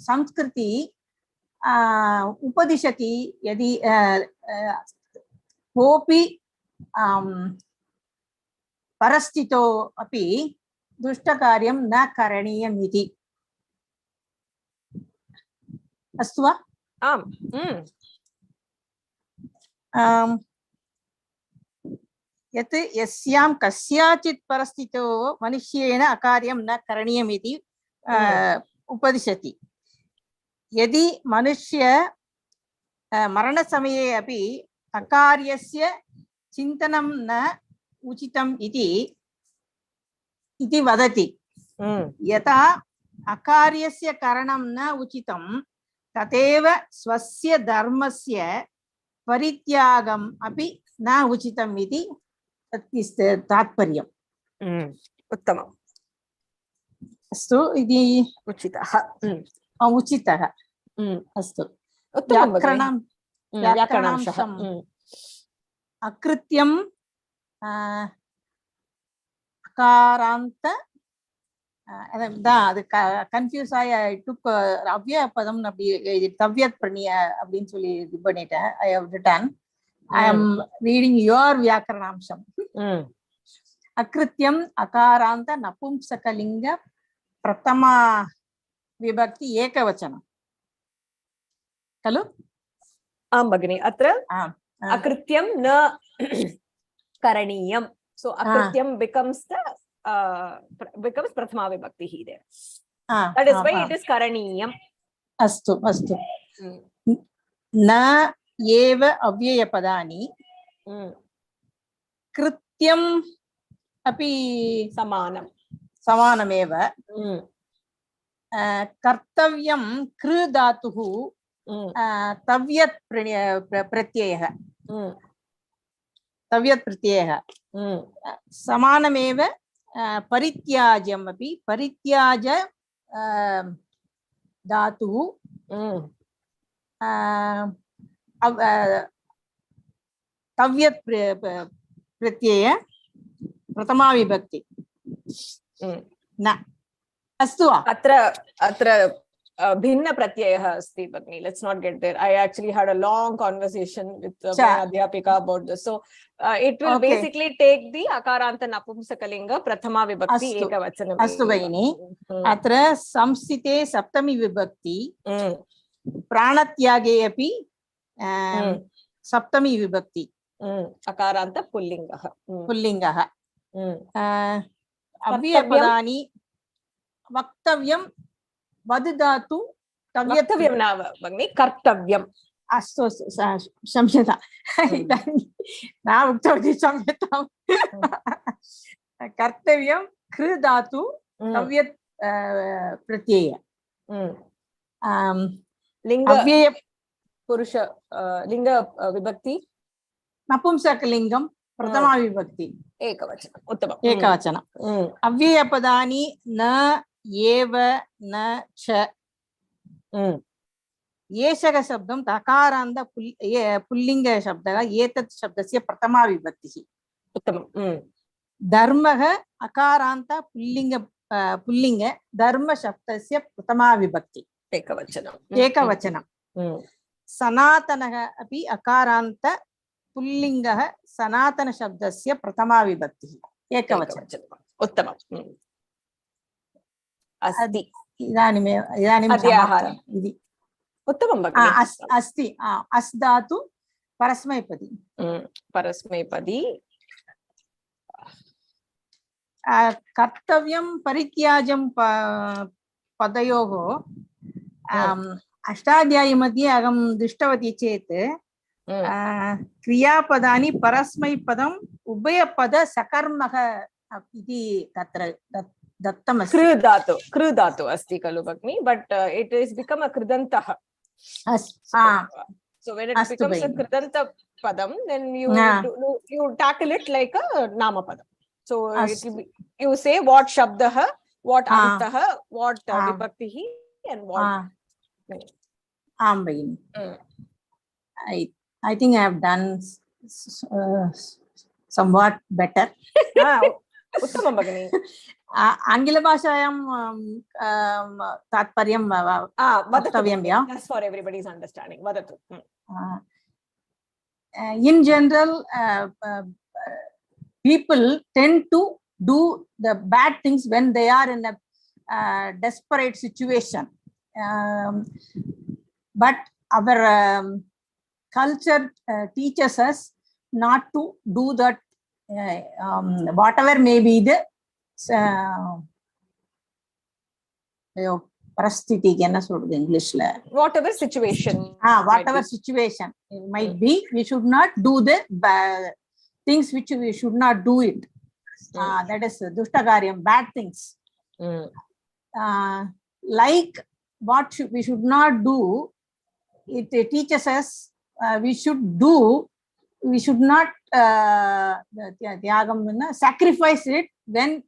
Speaker 5: संस्कृति उपदिशति यदि कोऽपि परस्थितौ अपि दुष्टकार्यं न करणीयम् इति अस्तु वा
Speaker 1: आम्
Speaker 5: यत् यस्यां कस्याचित् परिस्थितौ मनुष्येण अकार्यं न करणीयम् इति उपदिशति यदि मनुष्य मरणसमये अपि अकार्यस्य चिन्तनं न उचितम् इति वदति यथा अकार्यस्य करणं न उचितं तथैव स्वस्य धर्मस्य परित्यागम् अपि न उचितम् इति तात्पर्यम्
Speaker 1: उत्तमम्
Speaker 5: अस्तु इति
Speaker 1: उचितः
Speaker 5: अस्तु
Speaker 1: व्याकरणांशः
Speaker 5: अकृत्यं अकारान्त கன்ஃபியூஸ் ஆகி ஐ டுக் அவ்விய பதம் அப்படி தவ்யத் பிரணிய அப்படின்னு சொல்லி இது பண்ணிட்டேன் I have written I am reading your வியாக்கரணாம்சம் அக்ருத்தியம் அகாராந்த நபும்சகலிங்க பிரதமா विभक्ति एकवचनं खलु
Speaker 1: आं भगिनि अत्र अकृत्यं न करणीयं so अकृत्यं becomes प्रथमा विभक्ति there that is why it is करणीयम्
Speaker 5: अस्तु अस्तु न एव अव्ययपदानि कृत्यम् अपि समानमेव कर्तव्यं कृ धातुः तव्यत् प्रत्ययः समानमेव परित्याज्यम् अपि परित्याज धातुः तव्यत् प्रत्यय प्रथमा विभक्ति न अस्तु
Speaker 1: अत्र भिन्न प्रत्ययः अस्ति भगिनि let's not get there I actually had a long conversation with my adhyapika about this so it will basically take the akaranta napumsakalinga prathama vibhakti ekavachanam
Speaker 5: अस्तु भगिनि अत्र संस्थिते सप्तमी विभक्ति प्राणत्यागे अपि सप्तमी विभक्ति
Speaker 1: अकारान्त पुल्लिङ्गः अव्ययपदानि वक्तव्यं वद धातु वक्तव्यं न भगिनि कर्तव्यम्
Speaker 5: अस्तु क्षम्यता न उक्तवती क्षम्यतां कर्तव्यं कृ धातु तव्यत् प्रत्यय
Speaker 1: लिङ्ग पुरुष लिङ्ग विभक्ति
Speaker 5: नपुंसकलिङ्गं प्रथमा विभक्ति
Speaker 1: एकवचनम् उत्तमम्
Speaker 5: एकवचनम् अव्ययपदानि न एव न च एषः शब्दं तकारान्त पुल्लिङ्ग शब्दः एतत् शब्दस्य प्रथमा विभक्तिः
Speaker 1: उत्तमम्
Speaker 5: धर्मः अकारान्त पुल्लिङ्ग धर्म शब्दस्य प्रथमा विभक्ति एकवचनं सनातनः अपि अकारान्त पुल्लिङ्गः सनातन शब्दस्य प्रथमा विभक्तिः एकवचनम्
Speaker 1: उत्तमम् अस्ति
Speaker 5: इदानीं इति
Speaker 1: उत्तमं भगिनि
Speaker 5: अस्ति अस् धातु परस्मैपदी कर्तव्यं परित्याज्यं पदयोः अष्टाध्यायी मध्ये अहं दृष्टवती चेत् क्रियापदानि परस्मैपदम् उभयपद सकर्मः इति तत्र दत्तमस्ति.
Speaker 1: कृ धातु अस्ति खलु भगिनी, but it is become a krudantah. So when it becomes a krudanta padam, then you tackle it like a nama padam. So it will be, you say what shabdah, what antah, what vibhaktihi, and what.
Speaker 5: I think I have done somewhat better.
Speaker 1: उत्तमं भगिनी.
Speaker 5: आङ्ग्लभाषायां तात्पर्यं वक्तव्यं वा?
Speaker 1: That's for everybody's understanding. वदतु.
Speaker 5: In general, people tend to do the bad things when they are in a desperate situation. But our culture teaches us not to do that. Whatever may be the parasthiti, enna solradhu English la,
Speaker 1: whatever situation,
Speaker 5: whatever situation it might be, we should not do the things which we should not do it. That is dushtakariyam, bad things. Like what we should not do, it teaches us we should not sacrifice it when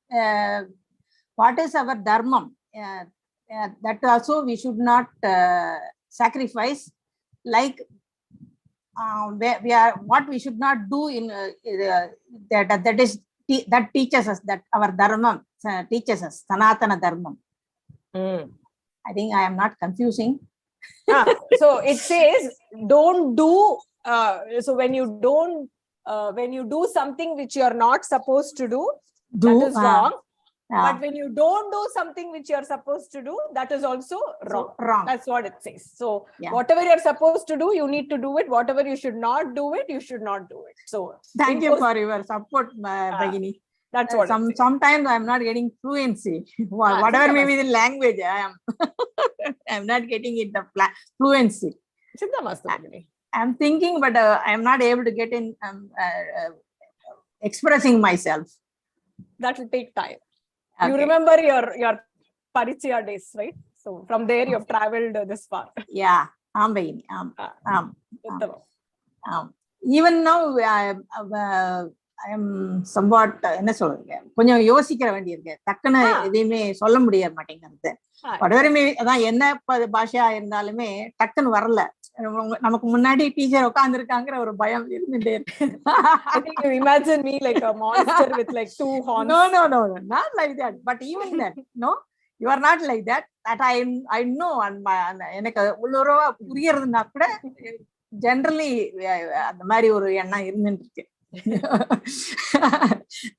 Speaker 5: what is our dharmam, that also we should not sacrifice. Like we are, what we should not do in that teaches us, that our dharmam teaches us, sanatana dharmam. I think I am not confusing.
Speaker 1: So it says don't do. So when you do something which you are not supposed to do, that is wrong. But when you don't do something which you are supposed to do, that is also wrong. That's what it says. So whatever you are supposed to do, you need to do it. Whatever you should not do it, you should not do it. So
Speaker 5: thank you for your support, Bhagini.
Speaker 1: That's what.
Speaker 5: Sometimes I am not getting fluency. Whatever may be the language, I am not getting it the fluency. I am thinking, but I am not able to get in expressing myself.
Speaker 1: That will take time. Okay. You remember your Parichaya days, right? So from there you have traveled this far.
Speaker 5: Yeah. Even now I am somewhat என்ன சொல்றீங்க, கொஞ்சம் யோசிக்கிற வேண்டியிருக்கு. டக்குன்னு எதையுமே சொல்ல முடிய மாட்டேங்கிறது. வடவரைமே அதான் என்ன பாஷையா இருந்தாலுமே டக்குன்னு வரல. நமக்கு முன்னாடி டீச்சர் உட்கார்ந்துருக்காங்கிற ஒரு பயம் இருந்துட்டே இருக்கு.
Speaker 1: I think you imagine me like a monster with like two horns.
Speaker 5: No, not like that. But even that, no, you are not like that. That I know, எனக்கு உள்ளூரவா புரியறதுன்னா கூட ஜெனரலி அந்த மாதிரி ஒரு எண்ணம் இருந்துட்டு இருக்கு.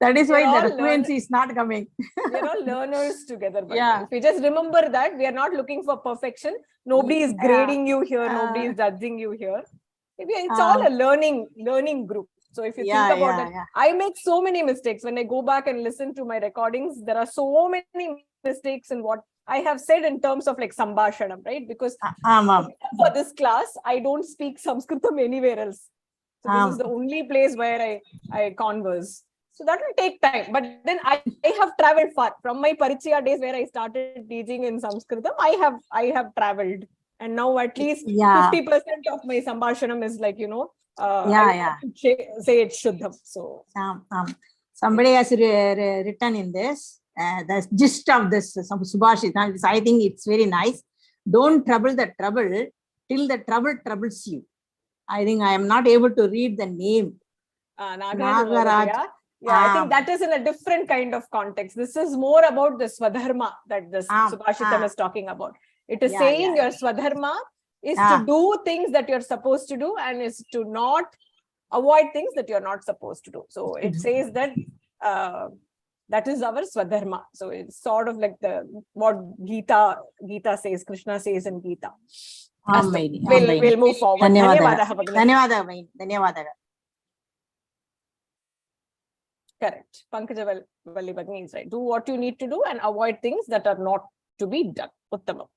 Speaker 5: That is why the fluency is not coming.
Speaker 1: We are all learners together. If we just remember that we are not looking for perfection, nobody is grading you here, nobody is judging you here. Maybe it's all a learning group. So if you think about it, I make so many mistakes when I go back and listen to my recordings. There are so many mistakes in what I have said in terms of like sambhashanam, right? Because for this class I don't speak Sanskritam anywhere else. So this is the only place where I converse. So that will take time. But then I have traveled far. From my Parichaya days where I started teaching in Sanskritam, I have traveled. And now at least 50% of my Sambhashanam is like, you know, say it's Shuddham. So
Speaker 5: somebody has written in this, the gist of this Subhashita. I think it's very nice. Don't trouble the trouble till the trouble troubles you. I think I am not able to read the name.
Speaker 1: Nagaraj. Yeah, I think that is in a different kind of context. This is more about the Swadharma that this Subhashitam is talking about. It is saying your Swadharma is to do things that you're supposed to do and is to not avoid things that you're not supposed to do. So it says that that is our Swadharma. So it's sort of like what Gita says, Krishna says in Gita. We'll move forward.
Speaker 5: ಧನ್ಯವಾದ.
Speaker 1: Correct. Pankaja Valli Bhagini is right. Do what you need to do and avoid things that are not to be done. Uttamam.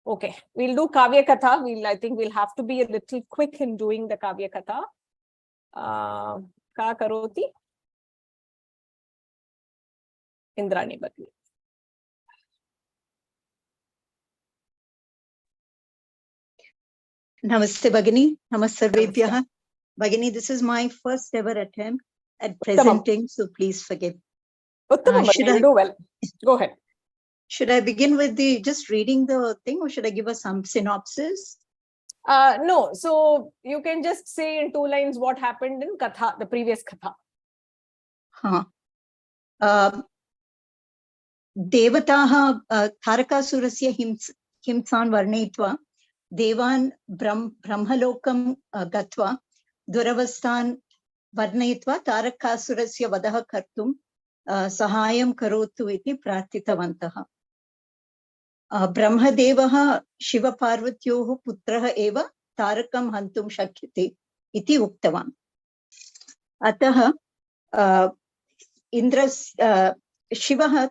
Speaker 1: Okay, we'll do Kavya Katha. I think we'll have to be a little quick in doing the Kavya Katha. Ka karoti? Indrani Bhagini.
Speaker 6: Namaste Bhagini, Namaste Sarvebhyah. Bhagini, this is my first ever attempt at presenting, so please forgive.
Speaker 1: Uttamam, you do well. Go ahead.
Speaker 6: Should I begin with just reading the thing, or should I give us some synopsis?
Speaker 1: No, so you can just say in 2 lines what happened in Katha, the previous Katha.
Speaker 6: Devataha Tharakasurasya himsan varnetva Devan Brahmalokam Gatva Duravastan Varnetva Tarakasurasya Vadaha Kartum Sahayam Karotu iti Pratitavantaha. Brahmadevaha Shiva Parvatyoho Putraha eva Tarakam Hantum Shakyate iti Uktavan. Ataha Indras Shivaha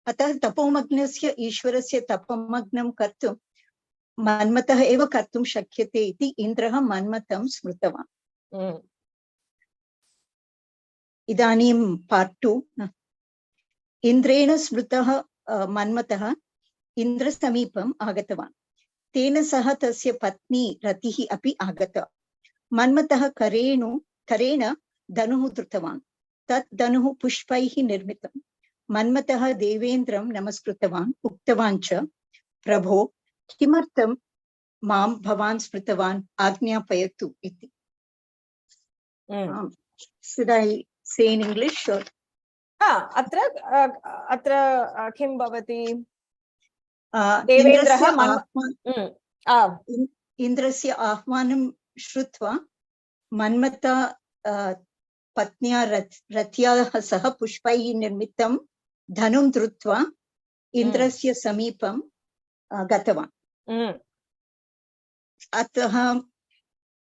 Speaker 6: अतः तपोमग्नस्य ईश्वरस्य तपमग्नं कर्तुं मन्मथः एव कर्तुं शक्यते इति इन्द्रः मन्मथं स्मृतवान्. इदानीं part 2. इन्द्रेण स्मृतः मन्मथः इन्द्रसमीपम् आगतवान्. तेन सह तस्य पत्नी रतिः अपि आगता. मन्मथः करेण धनुः धृतवान्. तत् धनुः पुष्पैः निर्मितम्. मन्मथः देवेन्द्रं नमस्कृतवान्. उक्तवान् च, प्रभो किमर्थं मां भवान् स्मृतवान्, आज्ञापयतु इति. Should I say in English? Or?
Speaker 1: अत्र किं भवति? देवेन्द्रः
Speaker 6: इन्द्रस्य आह्वानं श्रुत्वा मन्मथा पत्न्या रथ्याः सह पुष्पैः निर्मितं धनुं धृत्वा इन्द्रस्य समीपं गतवान्. अतः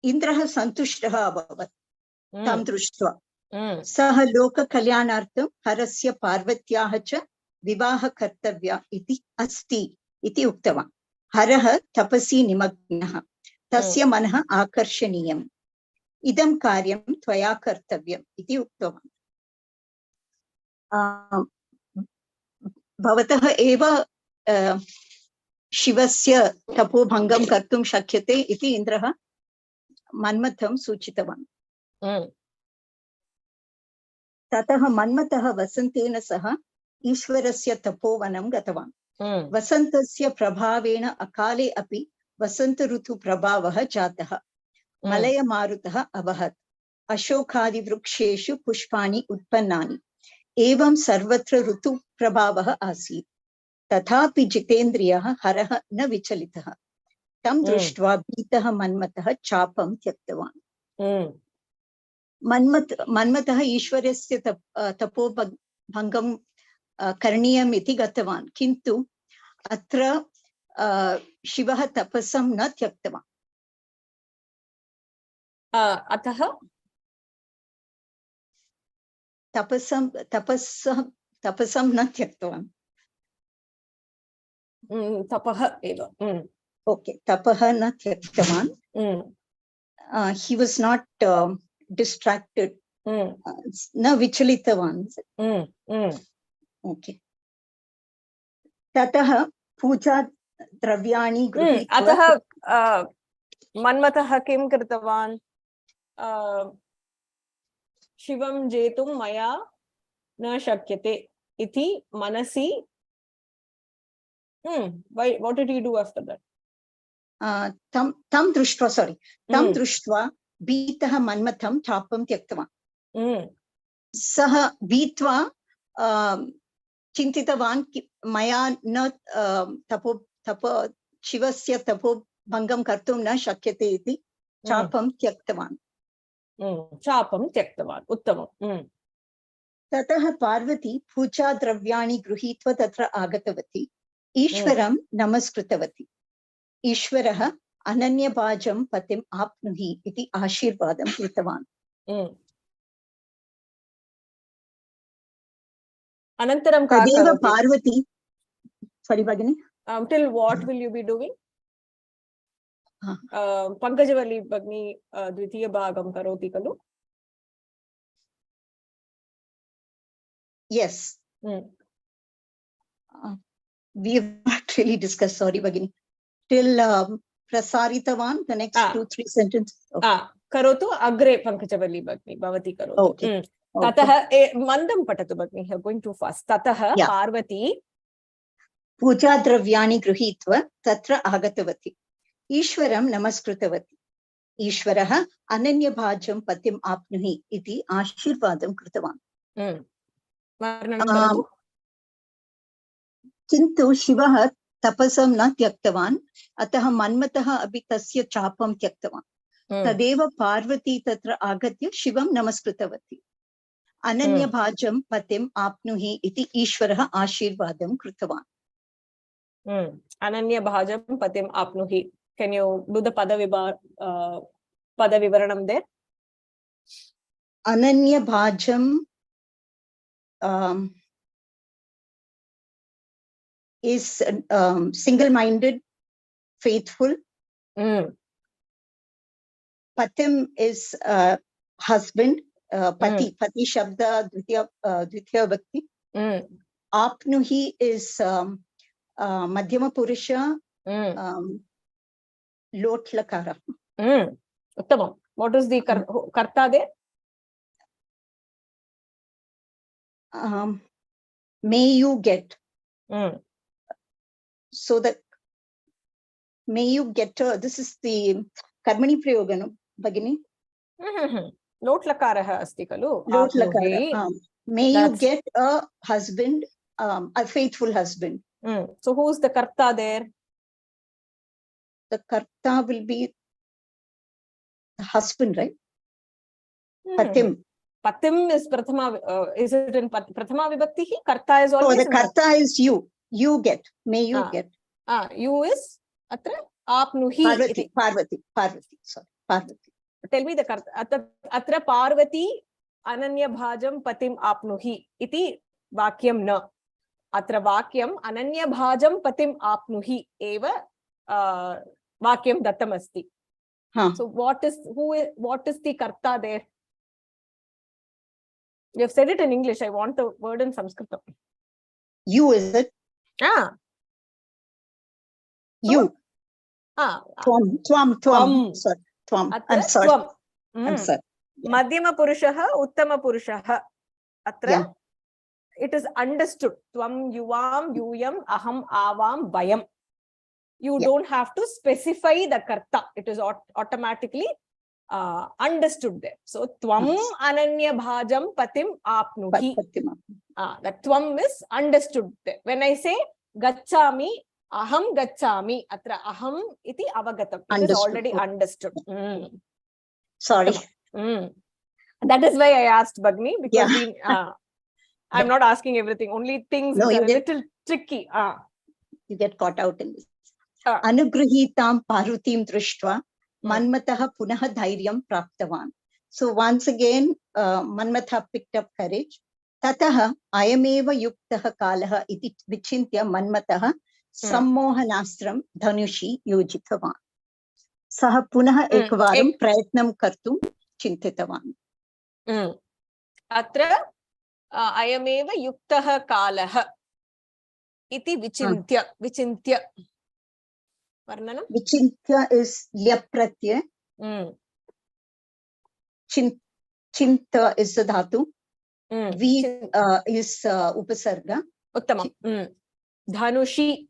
Speaker 6: इन्द्रः सन्तुष्टः अभवत् तं दृष्ट्वा. सः लोककल्याणार्थं हरस्य पार्वत्याः च विवाहः कर्तव्यः इति अस्ति इति उक्तवान्. हरः तपसि निमग्नः. तस्य मनः आकर्षणीयम्. इदं कार्यं त्वया कर्तव्यम् इति उक्तवान्. भवतः एव शिवस्य तपोभङ्गं कर्तुं शक्यते इति इन्द्रः मन्मथं सूचितवान्. ततः मन्मथः वसन्तेन सह ईश्वरस्य तपोवनं गतवान्. वसन्तस्य प्रभावेण अकाले अपि वसन्त ऋतु प्रभावः जातः. मलयमारुतः अवहत्. अशोकादिवृक्षेषु पुष्पाणि उत्पन्नानि. एवं सर्वत्र ऋतु प्रभावः आसीत्. तथापि जितेन्द्रियः हरः न विचलितः. तं दृष्ट्वा भीतः मन्मथः चापं त्यक्तवान्. मन्मथः ईश्वरस्य तपोभङ्गं करणीयम् इति गतवान्. किन्तु अत्र शिवः तपसं न त्यक्तवान्.
Speaker 1: अतः
Speaker 6: तपसं न त्यक्तवान्.
Speaker 1: तपः एव.
Speaker 6: ओके, तपः न त्यक्तवान्. He was not distracted. न विचलितवान्. ओके. ततः पूजा द्रव्याणि गृहीत्वा.
Speaker 1: अतः मन्मथः किं कृतवान्? शिवं जेतुं मया न शक्यते इति मनसि. What did he do after that?
Speaker 6: तं दृष्ट्वा भीतः मन्मथं चापं त्यक्तवान्. सः भीत्वा चिन्तितवान् मया न शिवस्य तपोभङ्गं कर्तुं न शक्यते इति चापं त्यक्तवान्.
Speaker 1: उत्तमम्.
Speaker 6: ततः पार्वती पूजाद्रव्याणि गृहीत्वा तत्र आगतवती. ईश्वरं नमस्कृतवती. ईश्वरः अनन्यभाजं पतिम् आप्नुहि इति आशीर्वादं कृतवान्.
Speaker 1: Anantaram ka
Speaker 6: Tadeva
Speaker 1: karoti.
Speaker 6: Parvati. Sorry, Bhagini.
Speaker 1: Till what will you be doing? Pankajavalli Bhagini Dvitiya Bhagam karoti kalu?
Speaker 6: Yes. We have not really discussed, sorry, Bhagini. Till Prasaritavan, the next 2-3 sentences. Okay.
Speaker 1: Karotu agre Pankajavalli Bhagini Bhavati karoti.
Speaker 6: Okay.
Speaker 1: Tataha mandam patatu Bhagini, you are going too fast. Tataha Parvati
Speaker 6: Puja Dravyani Gruhitva Tatra Agatavati. Ishwaram Namaskritavati. Ishwaraha Ananya Bhajam Patim Apnuhi iti Ashirvadam Kritavan. Kintu Shivaha Tapasam na Tyaktavan Ataha Manmataha Abhi Tasya Chapam Tyaktavan. Tadeva Parvati Tatra Agatya Shivam Namaskritavati. Ananya Bhajam Patim Apnuhi iti Ishwaraha Ashirvadam Kritavan.
Speaker 1: Ananya Bhajam Patim Apnuhi. Can you do the Pada Vivaranam there?
Speaker 6: Ananya Bhajam is single-minded, faithful. Patim is husband. Pati Shabda Dvitiya Bhakti. Apnuhi is Madhyama Purusha. Lot Lakara.
Speaker 1: Uttamam. What is the karta there?
Speaker 6: May you get. So that may you get this is the Karmani Prayogana, Bhagini.
Speaker 1: Lot Lakara asti kalu.
Speaker 6: Lot Lakara. May you get a husband, a faithful husband.
Speaker 1: So who is the karta there?
Speaker 6: The karta will be the husband, right? Patim.
Speaker 1: Patim is Prathama. Is it in Prathama Vibhakti? Karta is always.
Speaker 6: Oh, the karta is you. You get. May you get.
Speaker 1: You is atra apnuhi.
Speaker 6: Parvati. Sorry. Parvati.
Speaker 1: Tell me the karta. Atra Parvati Ananya Bhajam Patim Apnuhi. Iti Vakyam na. Atra Vakyam Ananya Bhajam Patim Apnuhi. Eva Vakyam Dattam asti. So what is the karta there? You have said it in English. I want the word in Sanskrit.
Speaker 6: You, is it? You. Tvam. Sorry. Tvam. I'm sorry. I'm sorry.
Speaker 1: Madhyama Purushaha, Uttama Purushaha. Atra, it is understood. Tvam, yuvam, yuyam, aham, avam, vayam. You don't have to specify the karta. It is automatically understood there. So, Tvam Ananya Bhajam Patim Apnuhi. That Tvam is understood there. When I say Gachami, Aham Gachami, Atra Aham iti avagatam. It is already understood.
Speaker 6: Sorry.
Speaker 1: That is why I asked Bhagini, because I'm not asking everything, only things which are a little tricky.
Speaker 6: You get caught out in this. Anugrahitam Parutim Drishtva Manmataha Punaha Dhairyam Praptavan. So once again, Manmatha picked up courage. Tataha Ayameva Yuktaha Kalaha iti Vichintya Manmataha Sammohanastram Dhanushi Yojitavan. Saha Punaha Ekvaram Prayatnam Kartum Chintitavan.
Speaker 1: Atra Ayameva Yuktaha Kalaha iti Vichintya. Varnanam?
Speaker 6: Vichintya is Lyapratya. Chinta is the dhatu. V is upasarga.
Speaker 1: Uttamam. Dhanushi.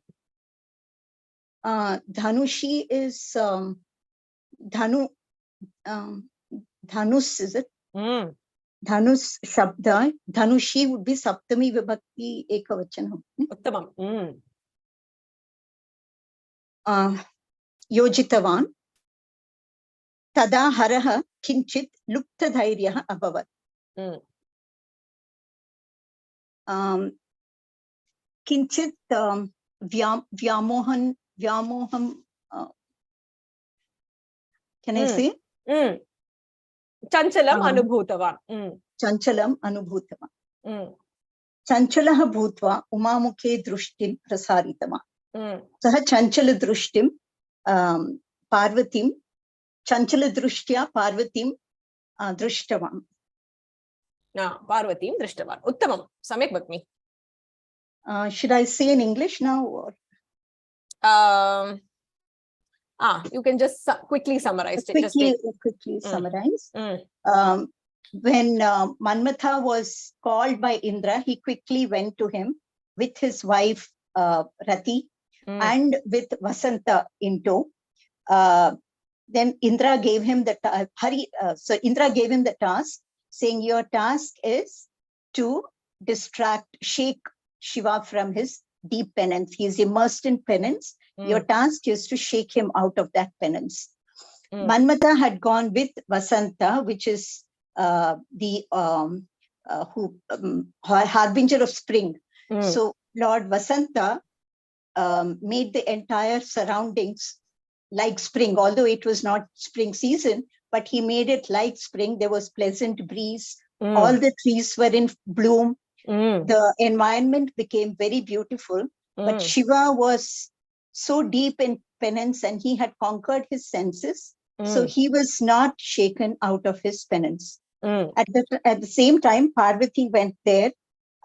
Speaker 6: Dhanushi is Dhanus, is it? Dhanus Shabda. Dhanushi would be Saptami Vibhakti Ekavachanam.
Speaker 1: Uttamam.
Speaker 6: Yojitavan. Tada haraha kinchit lupta dhairyaha abhavat. Kinchit vyamoham, can I say?
Speaker 1: Chanchalam anubhutavan.
Speaker 6: Chanchalam anubhutavan. चञ्चलः भूत्वा उमामुखे दृष्टिं प्रसारितवान् सः चञ्चलदृष्टिं पार्वतीं चञ्चलदृष्ट्या पार्वतीं दृष्टवान्
Speaker 1: पार्वतीं दृष्टवान् उत्तमं सम्यक् भगिनि
Speaker 6: should I say in English now or
Speaker 1: you can just quickly summarize
Speaker 6: quickly summarize when Manmatha was called by Indra, he quickly went to him with his wife Rati and with Vasanta in tow. Then Indra gave him the Indra gave him the task, saying, "Your task is to shake Shiva from his deep penance. He is immersed in penance. Your task is to shake him out of that penance." Manmatha had gone with Vasanta, which is the harbinger of spring. So Lord Vasanta made the entire surroundings like spring, although it was not spring season, but he made it like spring. There was pleasant breeze. All the trees were in bloom. The environment became very beautiful, but Shiva was so deep in penance and he had conquered his senses. So he was not shaken out of his penance. At the same time, Parvati went there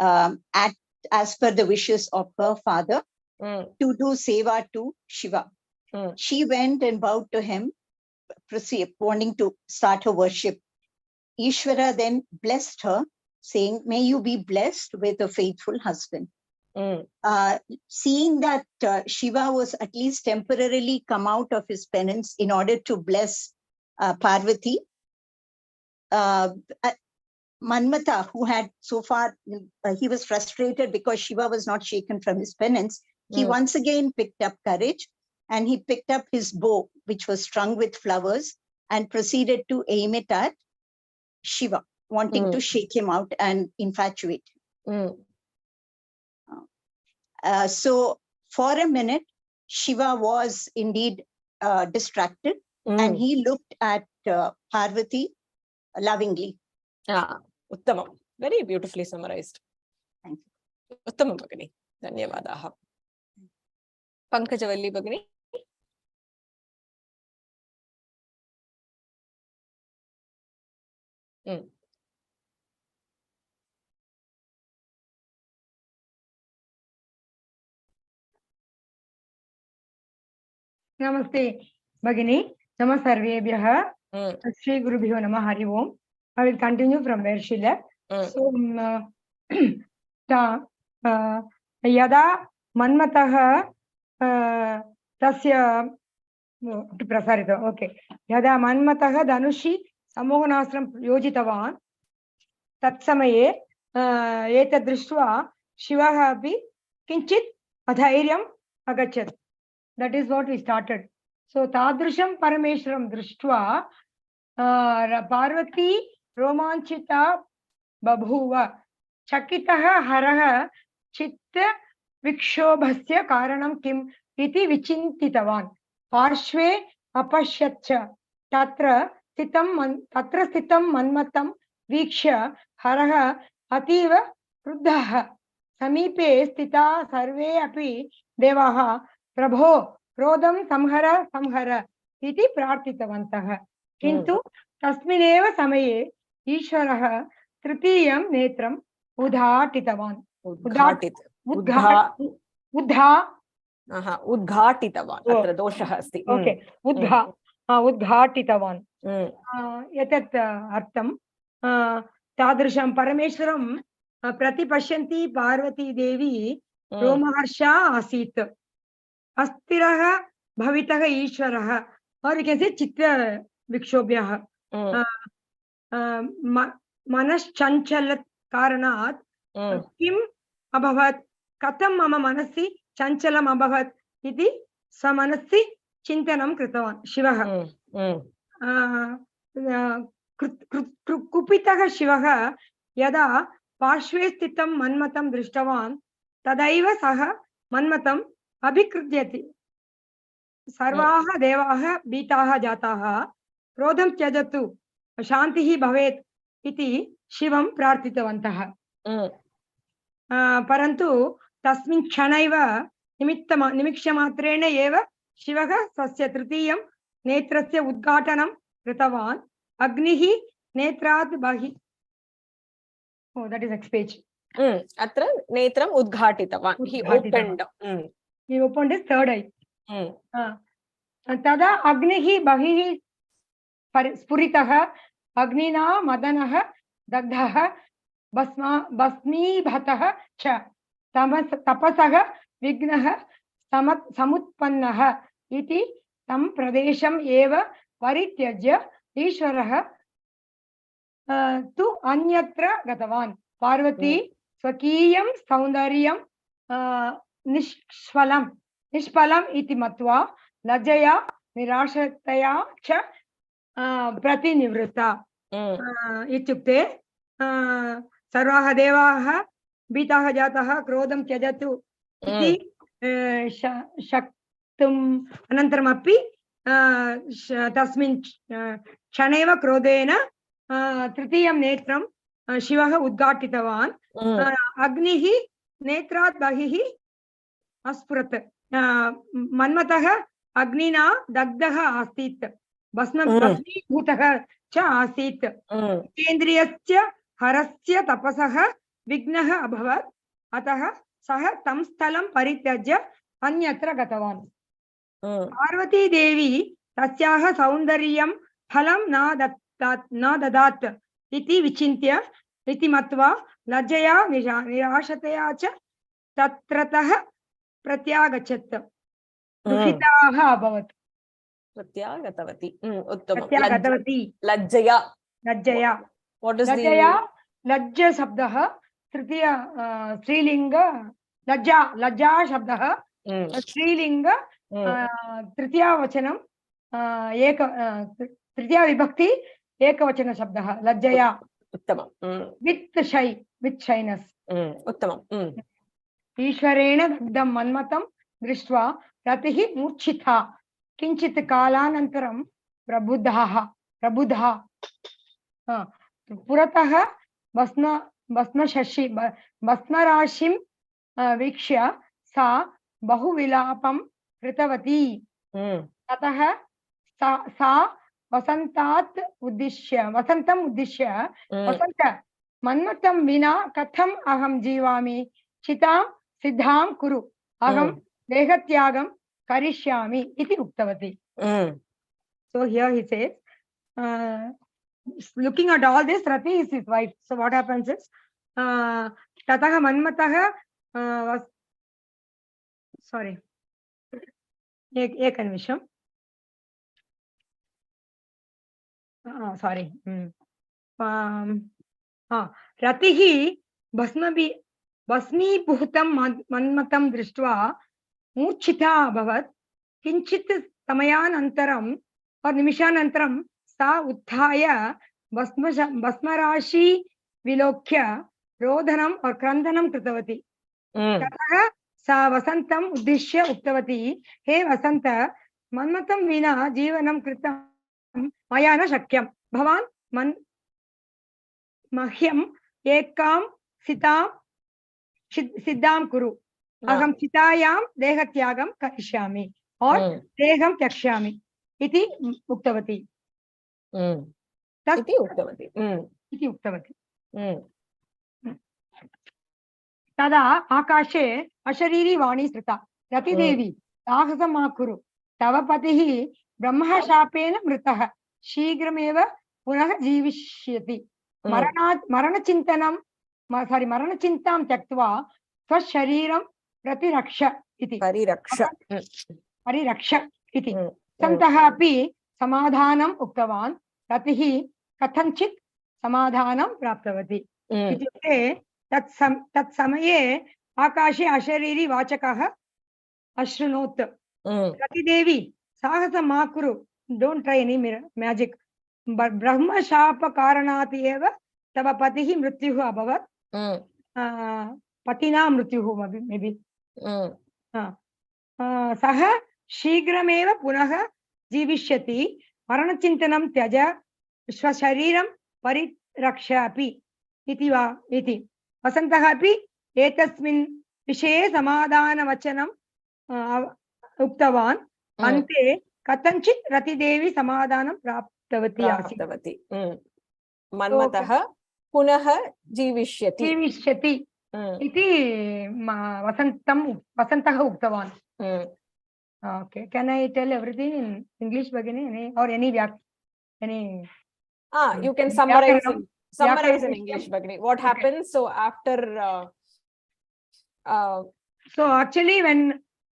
Speaker 6: as per the wishes of her father to do seva to Shiva. She went and bowed to him, wanting to start her worship. Ishvara then blessed her, saying, "May you be blessed with a faithful husband." Seeing that Shiva was at least temporarily come out of his penance in order to bless Parvati, Manmatha, who had so far, he was frustrated because Shiva was not shaken from his penance. He once again picked up courage and he picked up his bow, which was strung with flowers, and proceeded to aim it at Shiva, wanting to shake him out and infatuate him. So for a minute, Shiva was indeed distracted and he looked at Parvati lovingly.
Speaker 1: Uttamam. Very beautifully summarized.
Speaker 6: Thank you.
Speaker 1: Uttamam Bhagini. Dhanyavadaha. Pankajavalli Bhagini.
Speaker 7: Namaste, Bhagini. Nama Sarvebhyaha. Shri Gurubhyo Namah Hari Om. I will continue from where she left. So, Yada Manmataha Tasya Prasarita. Okay. Yada Manmataha Danushi Samohanasram Yojitavan Tatsamaye Etadrishtva Shivaha Api Kinchit Adhairyam Agachat. That is what we started. So, Tadrusham Parameshwaram Drishtva Parvati Romanchita Babhuva Chakitaha Haraha Chitta Vikshobhasya Karanam Kim Iti Vichintitavan Parshve Apashyatcha Tatra Stitam Manmatam Viksha Haraha Ativa Ruddhaha Samipe Stita Sarve Api Devaha Prabho Krodam Samhara Iti Prartitavantaha Kintu Tasmineva Samaye Ishvaraha Tritiyam Netram Udhatitavan. Udhatitavan.
Speaker 1: Atra doshah asti.
Speaker 7: Okay. Udhatitavan. Yatat artam Tadrisham Parameshwaram Pratipashyanti Parvati Devi Romaharsha Asit Astiraha Bhavitaha Ishvaraha, or we can say Chitta Vikshobhyaha. Manas Chanchalat Karanat Kim Abhavat Katam Mama Manasi Chanchalam Abhavat Iti Samanasi Chintanam Kritavan Shivaha. Kupitaha Shivaha Yada Parshve Stitam Manmatam Drishtavan Tadaiva Saha Manmatam Abhikrudyati Sarvaha Devaha Bitaha Jataha Krodham Tyajatu Shantihi Bhavet Iti Shivam Prartitavantaha. परन्तु तस्मिन् क्षणैव निमिषमात्रेण एव शिवः स्वस्य तृतीयं नेत्रस्य उद्घाटनं कृतवान् अग्निः नेत्रात् बहिः that is next page
Speaker 1: अत्र नेत्रम् उद्घाटितवान् he opened
Speaker 7: his third eye तदा अग्निः बहिः स्फुरितः अग्निना मदनः दग्धः भस्मीभूतः च तपसः विघ्नः समुत्पन्नः इति तं प्रदेशम् एव परित्यज्य ईश्वरः तु अन्यत्र गतवान् पार्वती स्वकीयं सौन्दर्यं निष्फलम् इति मत्वा लज्जया निराशतया च प्रतिनिवृत्ता इत्युक्ते सर्वाः देवाः भीताः जाताः क्रोधं त्यजतु इति शक्तुम् अनन्तरमपि तस्मिन् क्षणेव क्रोधेन तृतीयं नेत्रं शिवः उद्घाटितवान् अग्निः नेत्रात् बहिः अस्फुरत् मन्मथः अग्निना दग्धः आसीत् भस्मीभूतः च आसीत् इन्द्रियस्य हरस्य तपसः विघ्नः अभवत् अतः सः तं स्थलं परित्यज्य अन्यत्र गतवान् पार्वती देवी तस्याः सौन्दर्यं फलं न ददात् इति विचिन्त्य इति मत्वा लज्जया निराशतया च तत्रतः प्रत्यागच्छत् दुःखिताः अभवत्
Speaker 1: प्रत्यागतवती उत्तमं
Speaker 7: प्रत्यागतवती
Speaker 1: लज्जया
Speaker 7: what is लज्ज शब्दः तृतीय स्त्रीलिंग लज्जा शब्दः स्त्रीलिंग तृतीय वचनं तृतीय विभक्ति एकवचन शब्दः लज्जया
Speaker 1: उत्तमं
Speaker 7: वित् शाइनेस्
Speaker 1: उत्तमम्
Speaker 7: ईश्वरेण दग्धं मन्मथं दृष्ट्वा रतिः मूर्छिता किञ्चित् कालानन्तरं प्रबुधा पुरतः भस्मराशिं वीक्ष्य सा बहुविलापं कृतवती ततः सा वसन्तम् उद्दिश्य वसन्त मन्मथं विना कथम् अहं जीवामि चितां सिद्धां कुरु अहं देहत्यागं करिष्यामि इति उक्तवती so here he says looking at all this Rati is his wife so what happens is tatah manmatah was sorry ek anvisham sorry Ratihi भस्मीभूतं मन्मथं दृष्ट्वा मूर्छिता अभवत् किंचित् समयानन्तरं और निमिषानन्तरं सा उत्थाय भस्मराशि विलोक्य रोदनम् और क्रन्दनं कृतवती ततः सा वसन्तम् उद्दिश्य उक्तवती हे वसन्त मन्मथं विना जीवनं कृतं मया न शक्यं भवान् मह्यम् एकां सिद्धां कुरु अहं चितायां देहत्यागं करिष्यामि और देहं त्यक्ष्यामि इति उक्तवती तदा आकाशे अशरीरी वाणी श्रुता रतिदेवी साहसं मा कुरु तव पतिः ब्रह्मशापेन मृतः शीघ्रमेव पुनः जीविष्यति मरणचिन्तां त्यक्त्वा स्वशरीरं प्रतिरक्ष इति परिरक्ष इति सन्तः अपि समाधानम् उक्तवान् रतिः कथञ्चित् समाधानं प्राप्तवती इत्युक्ते तत्समये आकाशे अशरीरी वाचकः अशृणोत् रतिदेवी साहसं मा कुरु डोंट ट्राई एनी मैजिक ब्रह्मशापकारणात् एव तव पतिः मृत्युः अभवत् पतिना मृत्युः मे बी सः शीघ्रमेव पुनः जीविष्यति मरणचिन्तनं त्यज स्वशरीरं परिरक्ष अपि इति वा इति वसन्तः अपि एतस्मिन् विषये समाधानवचनं उक्तवान् अन्ते कथञ्चित् रतिदेवी समाधानं प्राप्तवती आसीत्
Speaker 1: मन्मथः पुनः जीविष्यति
Speaker 7: इति वसन्तः उक्तवान् Okay, can I tell everything in English Bhagini or any
Speaker 1: you can summarize in English Bhagini. What happens? So after
Speaker 7: so actually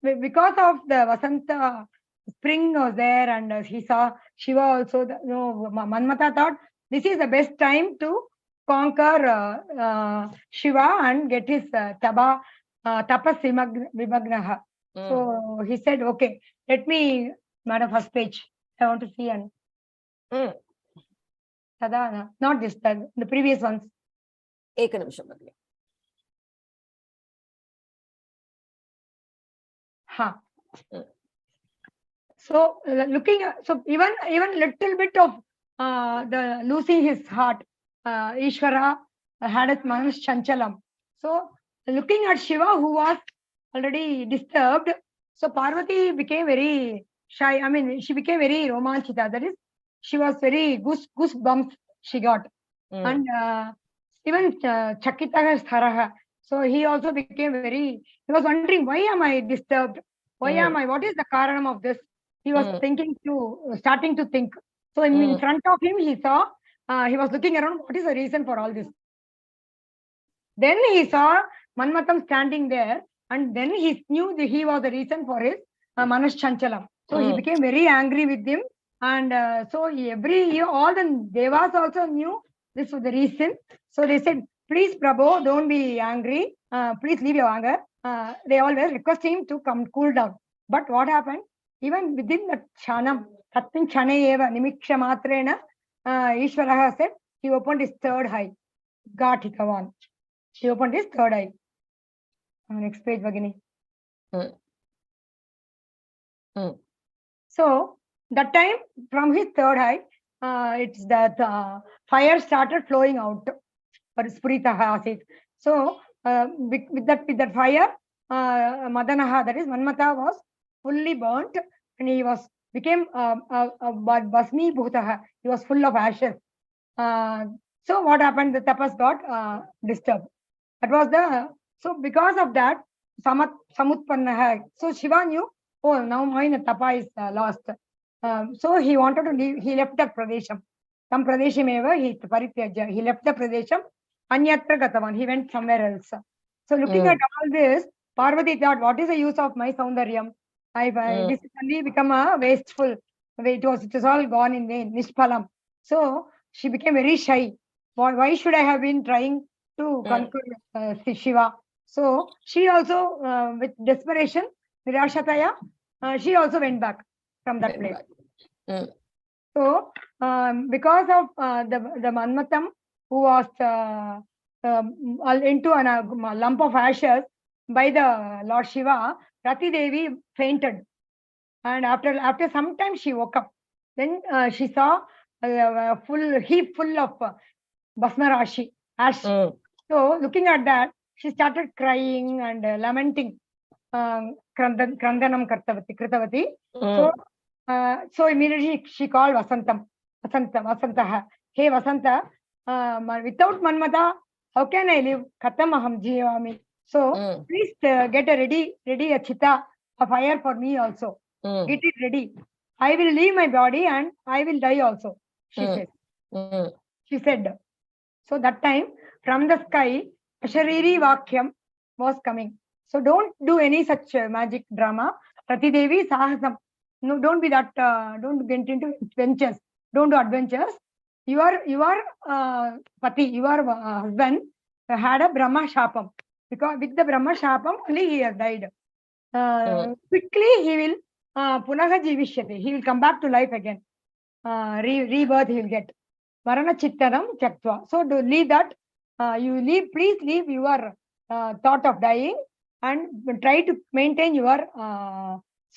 Speaker 7: because of the Vasanta spring was there and he saw Shiva also, Manmatha thought this is the best time to conquer Shiva and get his tapas vimagnaha. So he said, okay, let me, madam, first page. I want to see and not this, the previous ones. So looking at, so even little bit of the losing his heart, Ishvara had a manas chanchalam. So looking at Shiva, who was already disturbed, so Parvati became very shy. I mean, she became very romanchita. That is, she was very goosebumps she got. And even Chakita Haraha. So he also became he was wondering, why am I disturbed? Why am I? What is the karanam of this? He was starting to think. So in front of him, he saw, he was looking around, what is the reason for all this? Then he saw Manmatham standing there, and then he knew that he was the reason for his Manas Chanchalam. So he became very angry with him. And so every year, all the Devas also knew this was the reason. So they said, please, Prabhu, don't be angry. Please leave your anger. They always request him to come cool down. But what happened? Even within the Chanam, Tatmin Chanayeva, Nimiksha Matrena, Ishvaraha said, he opened his third eye. Gatikavan. He opened his third eye. Next page, Bhagini. So, that time, from his third eye, it's that fire started flowing out. So, with that fire, Madanaha, that is Manmatha, was fully burnt, and he became Basmi Bhutaha. He was full of ashes. So what happened? The tapas got disturbed. That was so because of that, Samutpannaha. So Shiva knew, oh, now my tapa is lost. So he wanted to leave. He left that Pradesham. Tam Pradesham eva he parityaja. He left the Pradesham. Anyatra gatavan. He went somewhere else. So looking at all this, Parvati thought, what is the use of my Saundaryam? This only become a wasteful. It was all gone in vain. Nishpalam. So she became very shy. Why should I have been trying to conquer Shiva? So she also, with desperation, Virashataya, she also went back from that place. So because of the Manmatham, who was into a lump of ashes by the Lord Shiva, Rati Devi fainted. And after some time she woke up. Then she saw a heap full of Basmarashi, ash. So looking at that, she started crying and lamenting. Krandanam Kritavati. So immediately she called Vasantaha. Hey Vasanta, without Manmatha, how can I live? Khatam aham jivami. So please get a ready a chitta, a fire for me also. Get it ready. I will leave my body and I will die also, she said. She said. So that time, from the sky, Ashariri Vakyam was coming. So don't do any such magic drama. Rati Devi Sahasam. No, don't be that, don't get into adventures. Don't do adventures. Your Pati, your husband had a Brahma Shapam. Because with the Brahma Shapam, only he has died. Quickly he will Punaha Jivishyate. He will come back to life again. Rebirth he will get. Marana Chittaram Chaktva. So to leave that, please leave your thought of dying and try to maintain your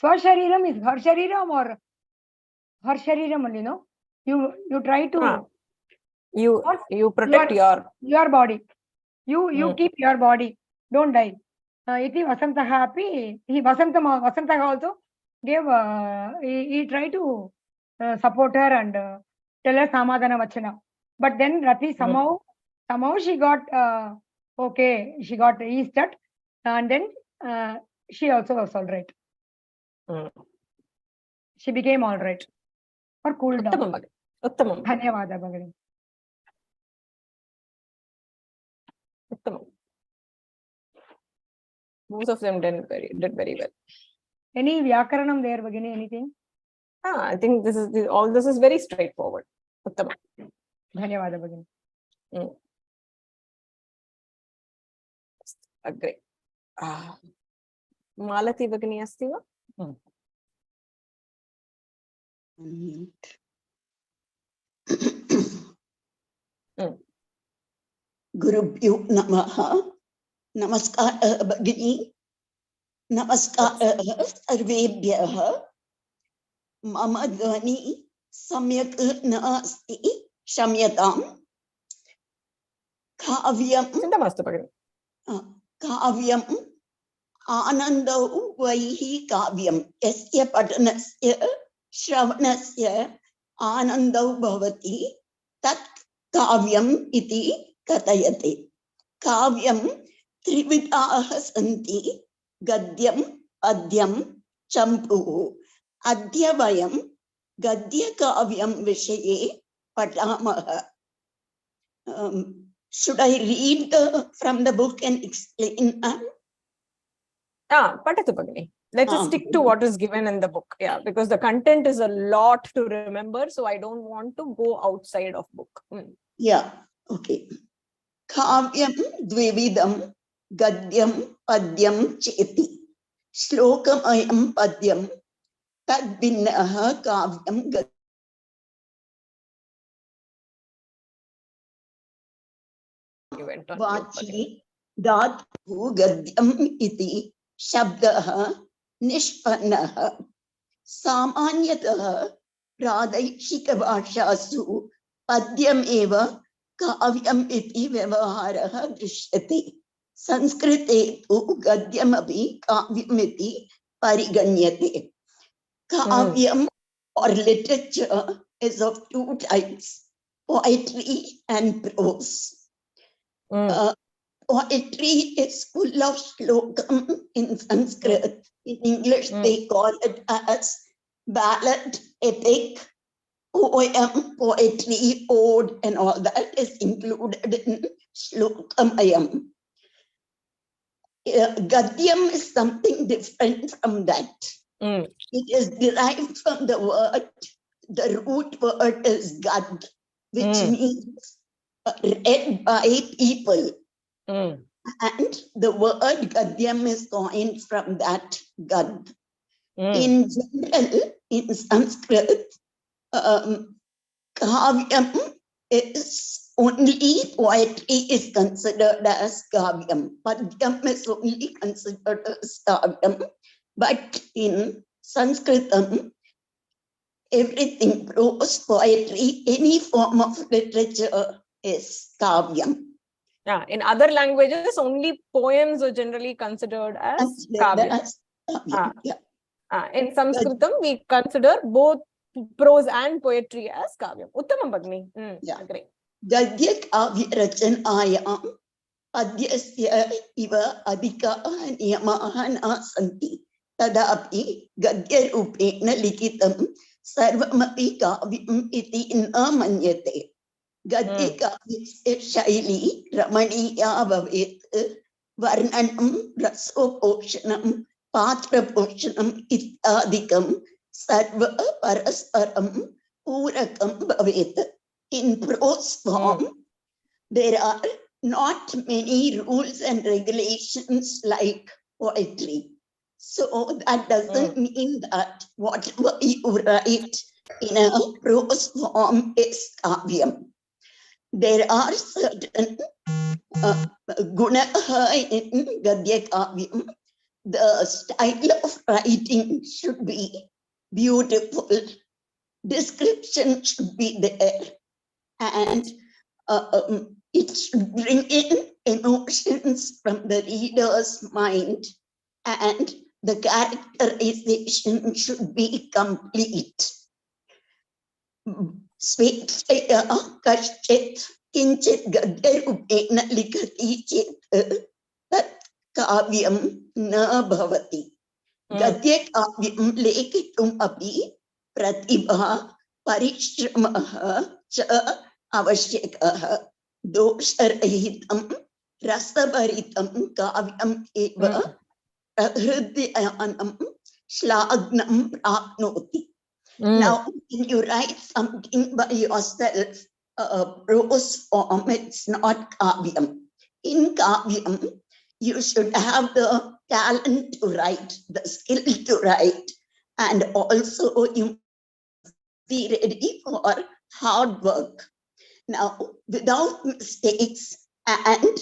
Speaker 7: Swashariram is her shariram or her shariram only, no? You try to
Speaker 1: you protect your
Speaker 7: body. You keep your body. don't die. Iti Vasantaha api, Vasantaha also gave, he tried to support her and tell her Samadhana Vachana. But then Rati somehow she got, okay, she got eased at, and then she also was all right. She became all right. Or cooled down.
Speaker 1: Uttamam.
Speaker 7: Dhanyavada Bhagini.
Speaker 1: Uttamam. Both of them did very well.
Speaker 7: Any Vyakaranam there, Bhagini, anything?
Speaker 1: I think all this is very straightforward. Uttamam.
Speaker 7: Dhanyavada Bhagini.
Speaker 1: Agree. Malati Bhagini asti va?
Speaker 8: Gurubhyo namaha. Namaskar Bhagini. Namaskar sarvebhyah. Mama dhvani samyak naasti shamyatam. Kavyam.
Speaker 1: Chintamastu Bhagini.
Speaker 8: Kavyam anandau vaihi kavyam. Yasya patanasya shravanasya anandau bhavati. Tat kavyam iti katayate. Kavyam trividaha santi. Gadyam padyam champuhu. Adhyavayam gadya kavyam vishaye patamaha. Should I read from the book and explain?
Speaker 1: Patatu Bhagini. Let's just stick to what is given in the book. Yeah, because the content is a lot to remember, so I don't want to go outside of book.
Speaker 8: Yeah, okay. Kavyam dvividam gadyam padyam cheti. Slokam ayam padyam tad binnaha kavyam gadyam. Vachi dhatu gadyam iti shabdaha nishpannaha. Samanyataha pradeshika bhashasu padyam eva kavyam iti vyavaharaha drishyate. Sanskrite tu gadyam api kavyam iti pariganyate. Kavyam or literature is of two types, poetry and prose. Poetry is full of slokam in Sanskrit. In English, they call it as ballad, epic, poem, poetry, ode, and all that is included in slokamayam. Gadyam is something different from that. It is derived from the word, the root word is gad, which means read by people. And the word gadyam is coined from that gad. In general, in Sanskrit, kavyam is only poetry is considered as kavyam. Padyam is only considered as kavyam. But in Sanskritam, everything, prose, poetry, any form of literature is kavyam.
Speaker 1: Yeah, in other languages, only poems are generally considered as kavyam. In Sanskritam, we consider both prose and poetry as kavyam. Uttamam Bhagini. Agree.
Speaker 8: Gadya kavya rachanayam padyasya iva adhikaha niyamaha na santi. Tadapi gadya rupena likitam sarvamapi kavyam iti na manyate. Gadya kavyasya shaili ramaniya bhavet varnanam rasoposhanam patraposhanam ityadikam sarva parasparam purakam bhavet. In prose form, there are not many rules and regulations like poetry. So that doesn't mean that whatever you write in a prose form is kavyam. There are certain gunaha in gadya kavyam. The style of writing should be beautiful. Description should be there. And it should bring in emotions from the reader's mind, and the characterization should be complete. Svetaya kaschit kinchit gadharupena likati chet tat kavyam na bhavati. Gadya kavyam lekitum api pratibha parishramah cha avashyakah dosharahitam rasabharitam kavyam eva prahridyanam shlagnam prapnoti. Now, when you write something by yourself, prose form, it's not kavyam. In kavyam, you should have the talent to write, the skill to write, and also you must be ready for hard work. Now, without mistakes and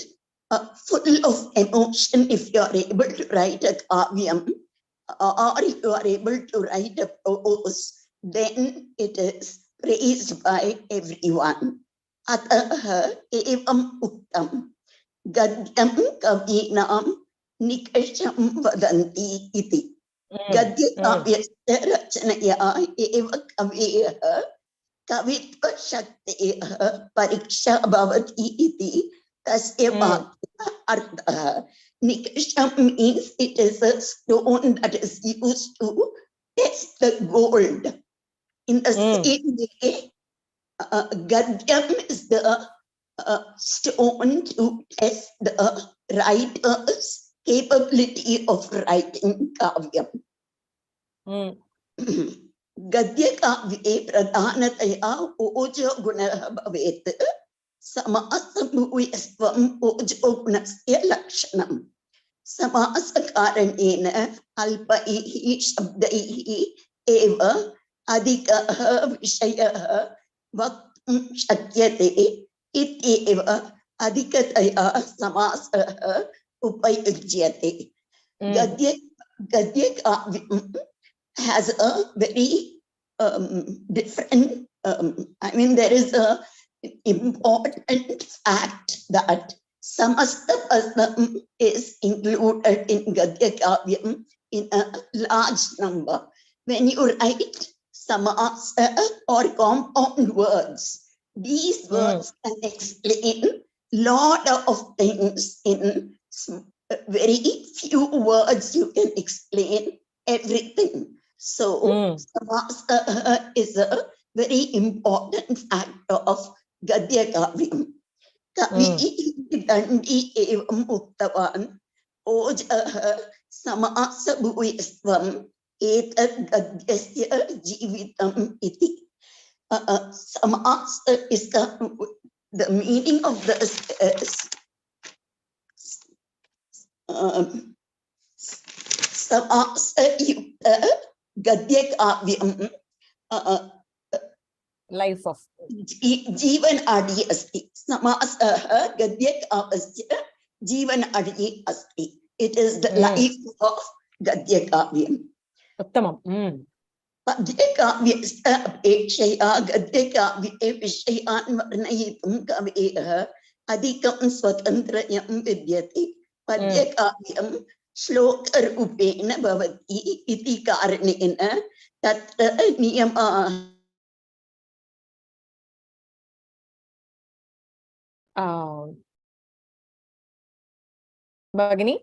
Speaker 8: full of emotion, if you are able to write a kavyam, or if you are able to write a prose, then it is praised by everyone. Ataha evam uttam gadyam kavinam nikasham vadanti iti. Gadya kavyasya rachanaya eva kaveha kavitva shakteha pariksha bhavati iti tasya vakya artha. Nikasham means it is a stone that is used to test the gold. In the same way, Gadyam is the stone to test the writer's capability of writing Kavyam. Gadya Kavye Pradhanataya Ojo Gunaha Bhavet Samasabhuyasvam Ojo Gunasya Lakshanam. Samasakaranena Alpaihi Shabdaihi Eva Adhikaha Vishayah Vaktum Shakyate Ityeva Adhikataya Samasaha Upayujyate. Gadya Kavyam has a very different, there is a important fact that Samasta Pasam is included in Gadya Kavyam in a large number. When you write samasa or compound words, these words can explain lot of things in very few words. You can explain everything. So samasa is a very important factor of Gadya Kavyam. Kavi dandi evam uktavan ojaha samasa bhuyasvam etat gadyasya jivitam iti. Samasa is the meaning of this is samasa yukta gadya kavyam
Speaker 1: life of
Speaker 8: Jivan Adi Asti. Samasaha Gadyak Avasya Jivan Adi Asti. It is the life of Gadya Kavyam.
Speaker 1: Uttamam.
Speaker 8: Padya Kavyasya Apekshaya Gadya Kavye Vishayan Varnayitum Kavyeha Adhikam Swatantrayam Vidyati. Padya Kavyam Sloka Rupena Bhavati Iti Karanena Tatra Niyama.
Speaker 1: Bhagini,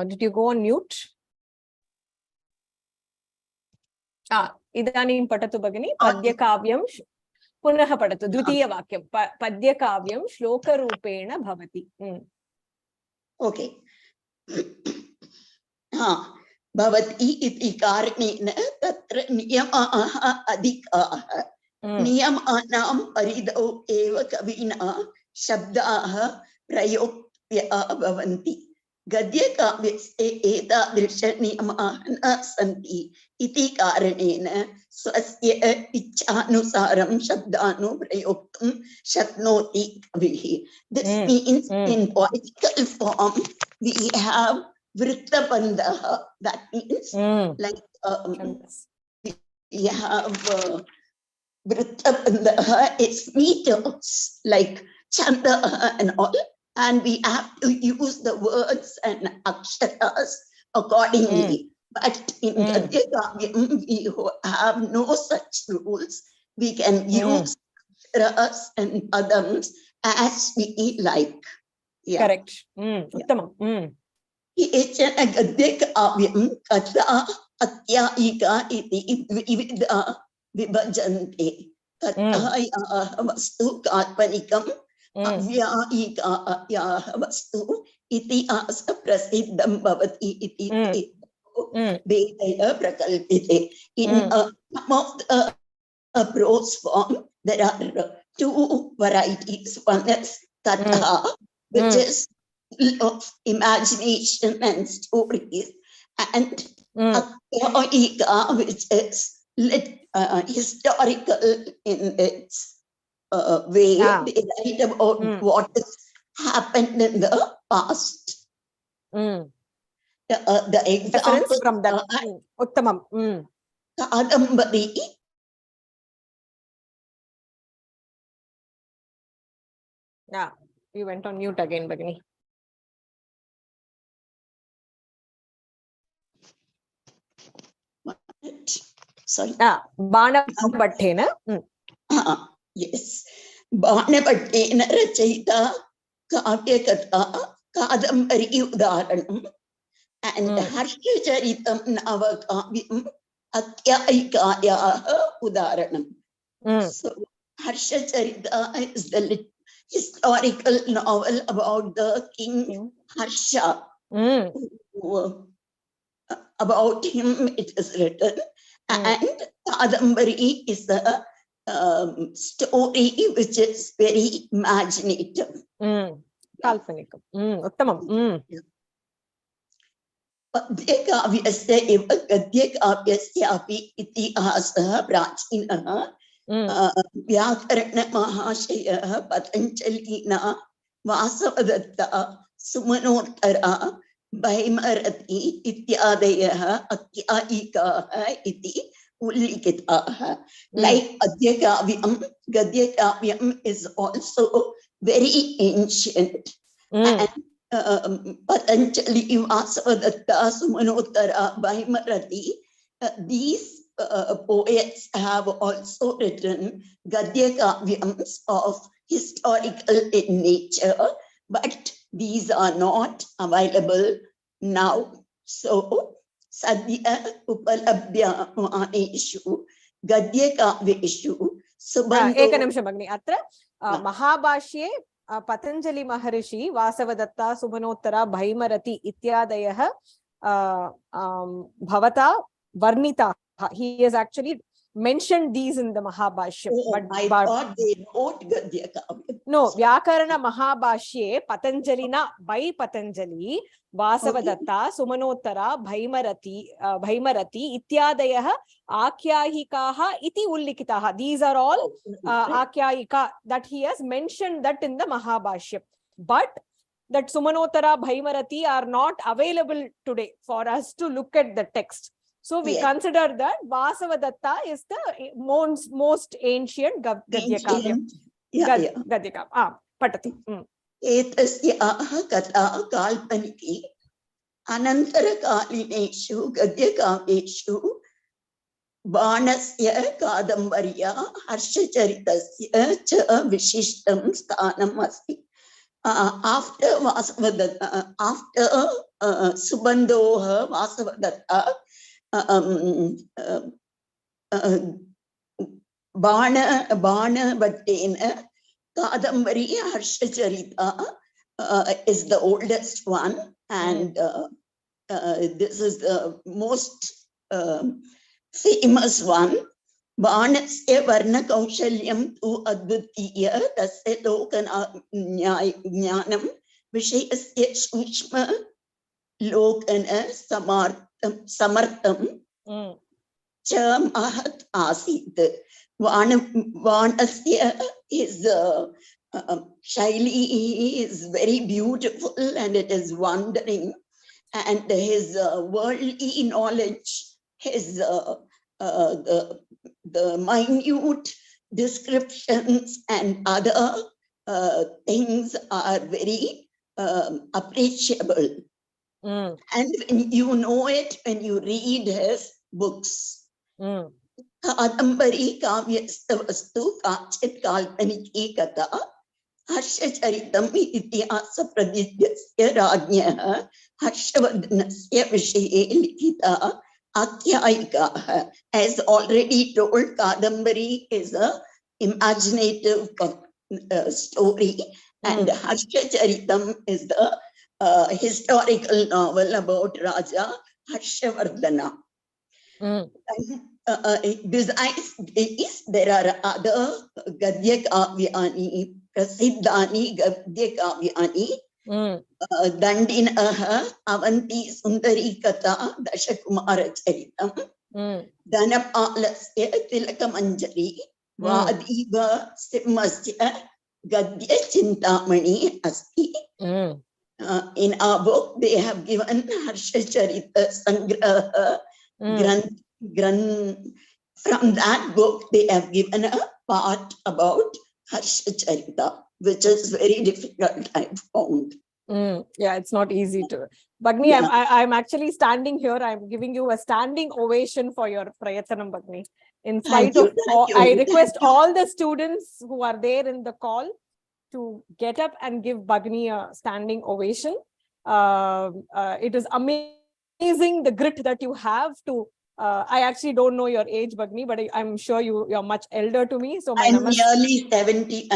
Speaker 1: did you go on mute? Idanim patatu Bhagini, Padya Kavyam Punaha patatu, Dvitiya Vakyam, Padya Kavyam Shloka Rupena Bhavati.
Speaker 8: Okay. Bhavati iti karanena tatra niyamaha adhikaha. Niyamanam paridau eva kavina shabdaha prayopya bhavanti. Gadya kavyasya etadrisha niyamaha na santi iti karanena swasya ichhanusaram shabdanu prayoptam shaknoti kavihi. This means in poetical form we have vritta bandaha. That means like we have Vritta Bandaha is meters, like chanda and all, and we have to use the words and aksharas accordingly. But in Gadya Kavyam, we have no such rules. We can use aksharas and padams as we like. Yeah.
Speaker 1: Correct. Uttamam.
Speaker 8: Echana Gadya Kavyam Katha Atyayika iti dvivida vibhajante. Kathaya vastu kalpanikam avyayika vastu iti asa prasiddham bhavati iti vedaya prakalpite. In some of the prose form, there are two varieties. One is Katha, which is of imagination and stories, and Atyayika, which is historical in its way. They write about what has happened in the past. The example
Speaker 1: from that. Uttamam.
Speaker 8: Kadambari.
Speaker 1: Yeah, you went on mute again, Bhagini.
Speaker 8: Sorry.
Speaker 1: Banabhattena.
Speaker 8: Yes. Banabhattena rachayita kavyakatha kadambari udaharanam. And Harshacharitam navakavyam atyayikayaha udaharanam. So Harshacharita is the historical novel about the king Harsha. About him it is written. And Kadambari is a story which is very imaginative.
Speaker 1: Kalpanikam. Uttamam.
Speaker 8: Padyakavyasya eva Gadyakavyasyapi itihasah prachinah Vyakarana Mahashayah Patanjalina Vasavadatta Sumanotara Bhaimarati Ityadayah Atyayikaha iti Ullikitaha. Like Adyakavyam, Gadyakavyam is also very ancient. And Patanjali Vasavadatta Sumanotara Bhaimarati, these poets have also written Gadya Kavyams of historical in nature, but these are not available now. So, Sadhya Upalabhya Maneshu Gadya Kavyeshu Subandho.
Speaker 1: Ekanamsha Bhagini. Atra Mahabhashye Patanjali Maharishi Vasavadatta Subhanottara Bhaimarati Ityadayah Bhavata Varnita. He has actually mentioned these in the Mahabhashya.
Speaker 8: I thought they wrote Gadya Kavyam.
Speaker 1: No, Vyakarana Mahabhashye Patanjalina by Patanjali Vasavadatta Sumanottara Bhaimarati Ityadayah Akyayikaha iti Ullikitaha. These are all Akyayika that he has mentioned that in the Mahabhashya. But that Sumanottara Bhaimarati are not available today for us to look at the text. So we consider that Vasavadatta is the most ancient Gadya Kavyam. Gadya Kavyam. Patati.
Speaker 8: Etasyaha katha kalpaniki anantara kalineshu Gadya Kavyeshu Banasya Kadambarya Harshacharitasya cha Vishishtam sthanam asti. After Vasavadatta, after Subandhoha Vasavadatta, Bana Bhattena Kadambari Harshacharita is the oldest one, and this is the most famous one. Banasya Varna Kaushalyam tu Advitiya Tasya Lokana Jnanam Vishayasya Shushma Lokana Samartam Cha Mahat Asit. Vanasya is Shaili is very beautiful and it is wandering, and his worldly knowledge, his the minute descriptions and other things are very appreciable. And when you know it, when you read his books. Kadambari kavyasta vastu kachit kalpaniki kata harshacharitam itihasa pradidhyasya rajnyah harshavardhanasya vishaye likita akyayika. As already told, Kadambari is a imaginative story, and Harshacharitam is the historical novel about Raja Harshavardhana. Besides this, there are other Gadya Kavyani, Prasiddhani Gadya Kavyani, Dandinaha, Avanti Sundari Kata, Dashakumara Charitam, Dhanapalasya Tilakamanjari, Vadiva Simmasya Gadya Chintamani Asti. In our book, they have given Harshacharita Sangraha From that book, they have given a part about Harshacharita, which is very difficult, I found.
Speaker 1: Yeah, it's not easy to. Bhagni, yeah. I'm actually standing here. I'm giving you a standing ovation for your Prayathanam, Bhagni. In spite of all, I request all the students who are there in the call to get up and give Bhagni a standing ovation. It is amazing the grit that you have to. I actually don't know your age, Bhagni, but I'm sure you're much elder to me. So
Speaker 8: I'm nearly 70.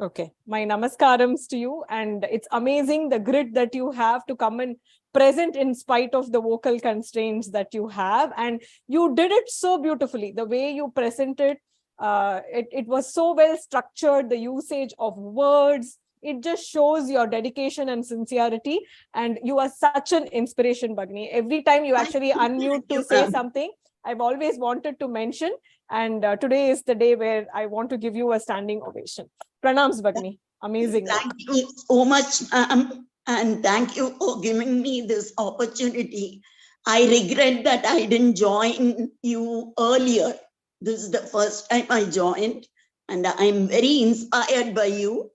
Speaker 1: Okay, my namaskarams to you, and it's amazing the grit that you have to come and present in spite of the vocal constraints that you have, and you did it so beautifully. The way you presented, it was so well structured. The usage of words, it just shows your dedication and sincerity, and you are such an inspiration, Bhagni. Every time you actually unmute to say something, I've always wanted to mention, and today is the day where I want to give you a standing ovation. Pranams, Bhagni. Amazing.
Speaker 8: Thank you so much, ma'am, and thank you for giving me this opportunity. I regret that I didn't join you earlier. This is the first time I joined, and I'm very inspired by you.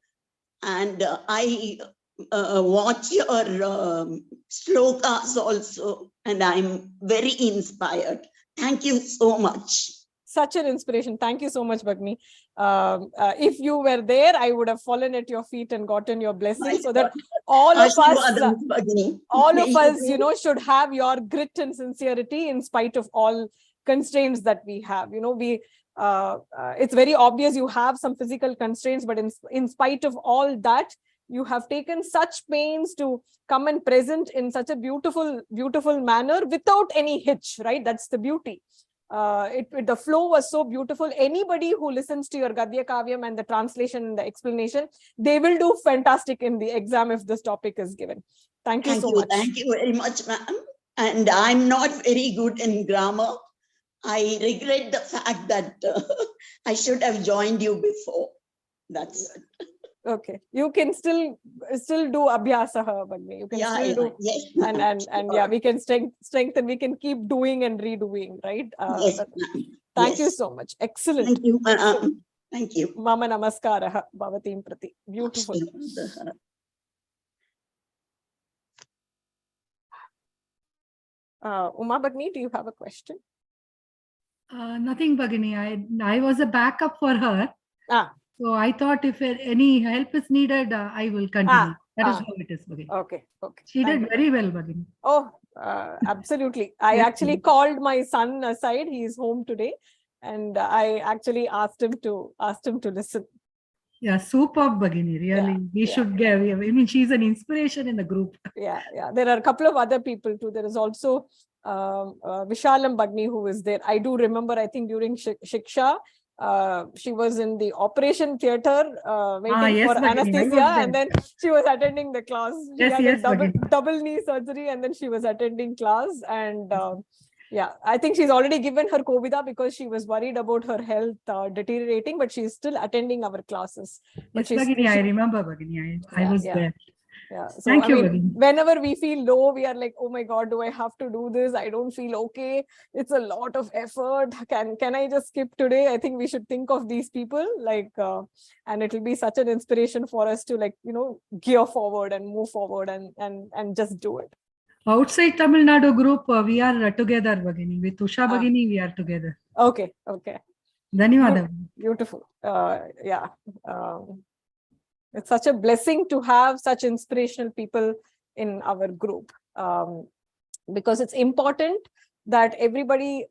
Speaker 8: And I watch your slokas also, and I'm very inspired. Thank you so much.
Speaker 1: Such an inspiration. Thank you so much, Bhagni. If you were there, I would have fallen at your feet and gotten your blessing, so that all of us, you know, should have your grit and sincerity in spite of all constraints that we have. You know, it's very obvious you have some physical constraints, but in spite of all that, you have taken such pains to come and present in such a beautiful manner without any hitch, right? That's the beauty. The flow was so beautiful. Anybody who listens to your Gadya Kavyam and the translation and the explanation, they will do fantastic in the exam if this topic is given. Thank you so much.
Speaker 8: Thank you very much, ma'am. And I'm not very good in grammar. I regret the fact that I should have joined you before. That's it.
Speaker 1: Okay, you can still do abhyasaha, Bhagni. You can still do,
Speaker 8: yes,
Speaker 1: and yeah, we can strengthen. We can keep doing and redoing, right?
Speaker 8: Yes.
Speaker 1: Thank you so much. Excellent.
Speaker 8: Thank you. Thank you.
Speaker 1: Mama namaskaraha bhavatim prati. Beautiful. Uma Bhagni, do you have a question?
Speaker 9: Nothing, Bhagini. I was a backup for her. So I thought if any help is needed, I will continue. That is how it is, Bhagini.
Speaker 1: Okay.
Speaker 9: She did very well, Bhagini.
Speaker 1: Oh, absolutely. I actually called my son aside. He is home today, and I actually asked him to listen.
Speaker 9: Yeah, superb, Bhagini. Really, we should give. I mean, she's an inspiration in the group.
Speaker 1: Yeah. There are a couple of other people too. There is also Vishalam Bhagni who is there. I do remember. I think during Shiksha, she was in the operation theater waiting for anesthesia, and then she was attending the class. She had a double knee surgery, and then she was attending class. And yeah, I think she's already given her Kovida because she was worried about her health deteriorating, but she's still attending our classes. But
Speaker 9: yes, Bhagini, I remember, Bhagini. I was there.
Speaker 1: Yeah. So
Speaker 9: Thank
Speaker 1: I
Speaker 9: you,
Speaker 1: mean,
Speaker 9: Bhagini.
Speaker 1: whenever we feel low, we are like, oh my God, do I have to do this? I don't feel okay. It's a lot of effort. Can I just skip today? I think we should think of these people, like, and it will be such an inspiration for us to, like, gear forward and move forward and just do it.
Speaker 9: Outside Tamil Nadu group, we are together, Bhagini. With Usha Bhagini, we are together.
Speaker 1: Okay.
Speaker 9: Dhanyawada.
Speaker 1: Beautiful. Yeah. It's such a blessing to have such inspirational people in our group, because it's important that everybody,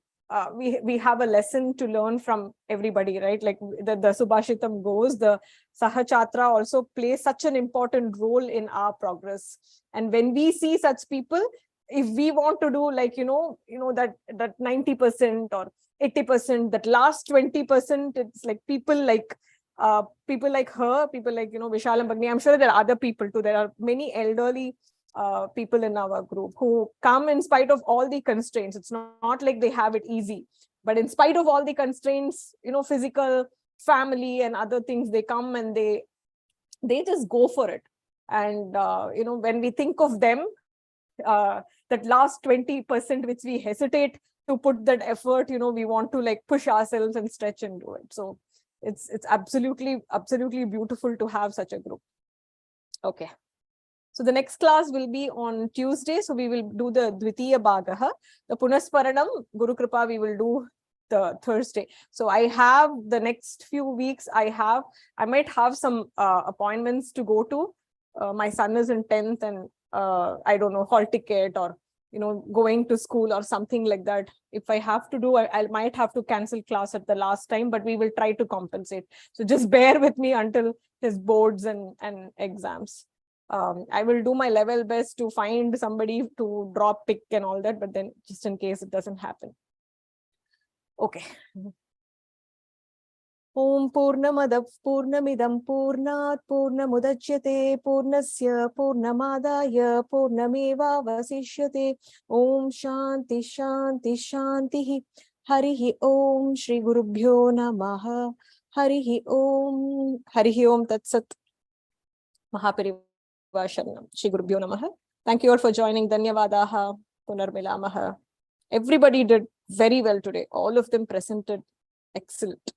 Speaker 1: we have a lesson to learn from everybody, right? Like the Subhashitam goes, the Sahachatra also plays such an important role in our progress. And when we see such people, if we want to do, like, that 90% or 80%, that last 20%, it's like people like her, people like, Vishalam Bhagini. I'm sure there are other people too. There are many elderly people in our group who come in spite of all the constraints. It's not like they have it easy, but in spite of all the constraints, physical, family and other things, they come and they just go for it. And when we think of them, that last 20% which we hesitate to put that effort, we want to, like, push ourselves and stretch and do it. So it's absolutely beautiful to have such a group. Okay. So the next class will be on Tuesday. So we will do the Dvitiya Bhagaha. The Punasparanam, Guru Kripa, we will do the Thursday. So I have the next few weeks, I might have some appointments to go to. My son is in 10th and I don't know, hall ticket or, going to school or something like that. If I have to do, I might have to cancel class at the last time, but we will try to compensate. So just bear with me until his boards and exams. I will do my level best to find somebody to drop pick and all that, but then just in case it doesn't happen. Okay. Om Purnamadav Purnamidam Purnat Purnamudachyate Purnasya Purnamadaya Purnameva Vasishyate. Om Shanti Shanti Shanti. Harihi Om Shri Gurubhyo Namaha. Harihi Om Tatsat. Mahaparivashanam. Shri Gurubhyo Namaha. Thank you all for joining. Dhanyavadaha. Punarmilamaha. Everybody did very well today. All of them presented excellent.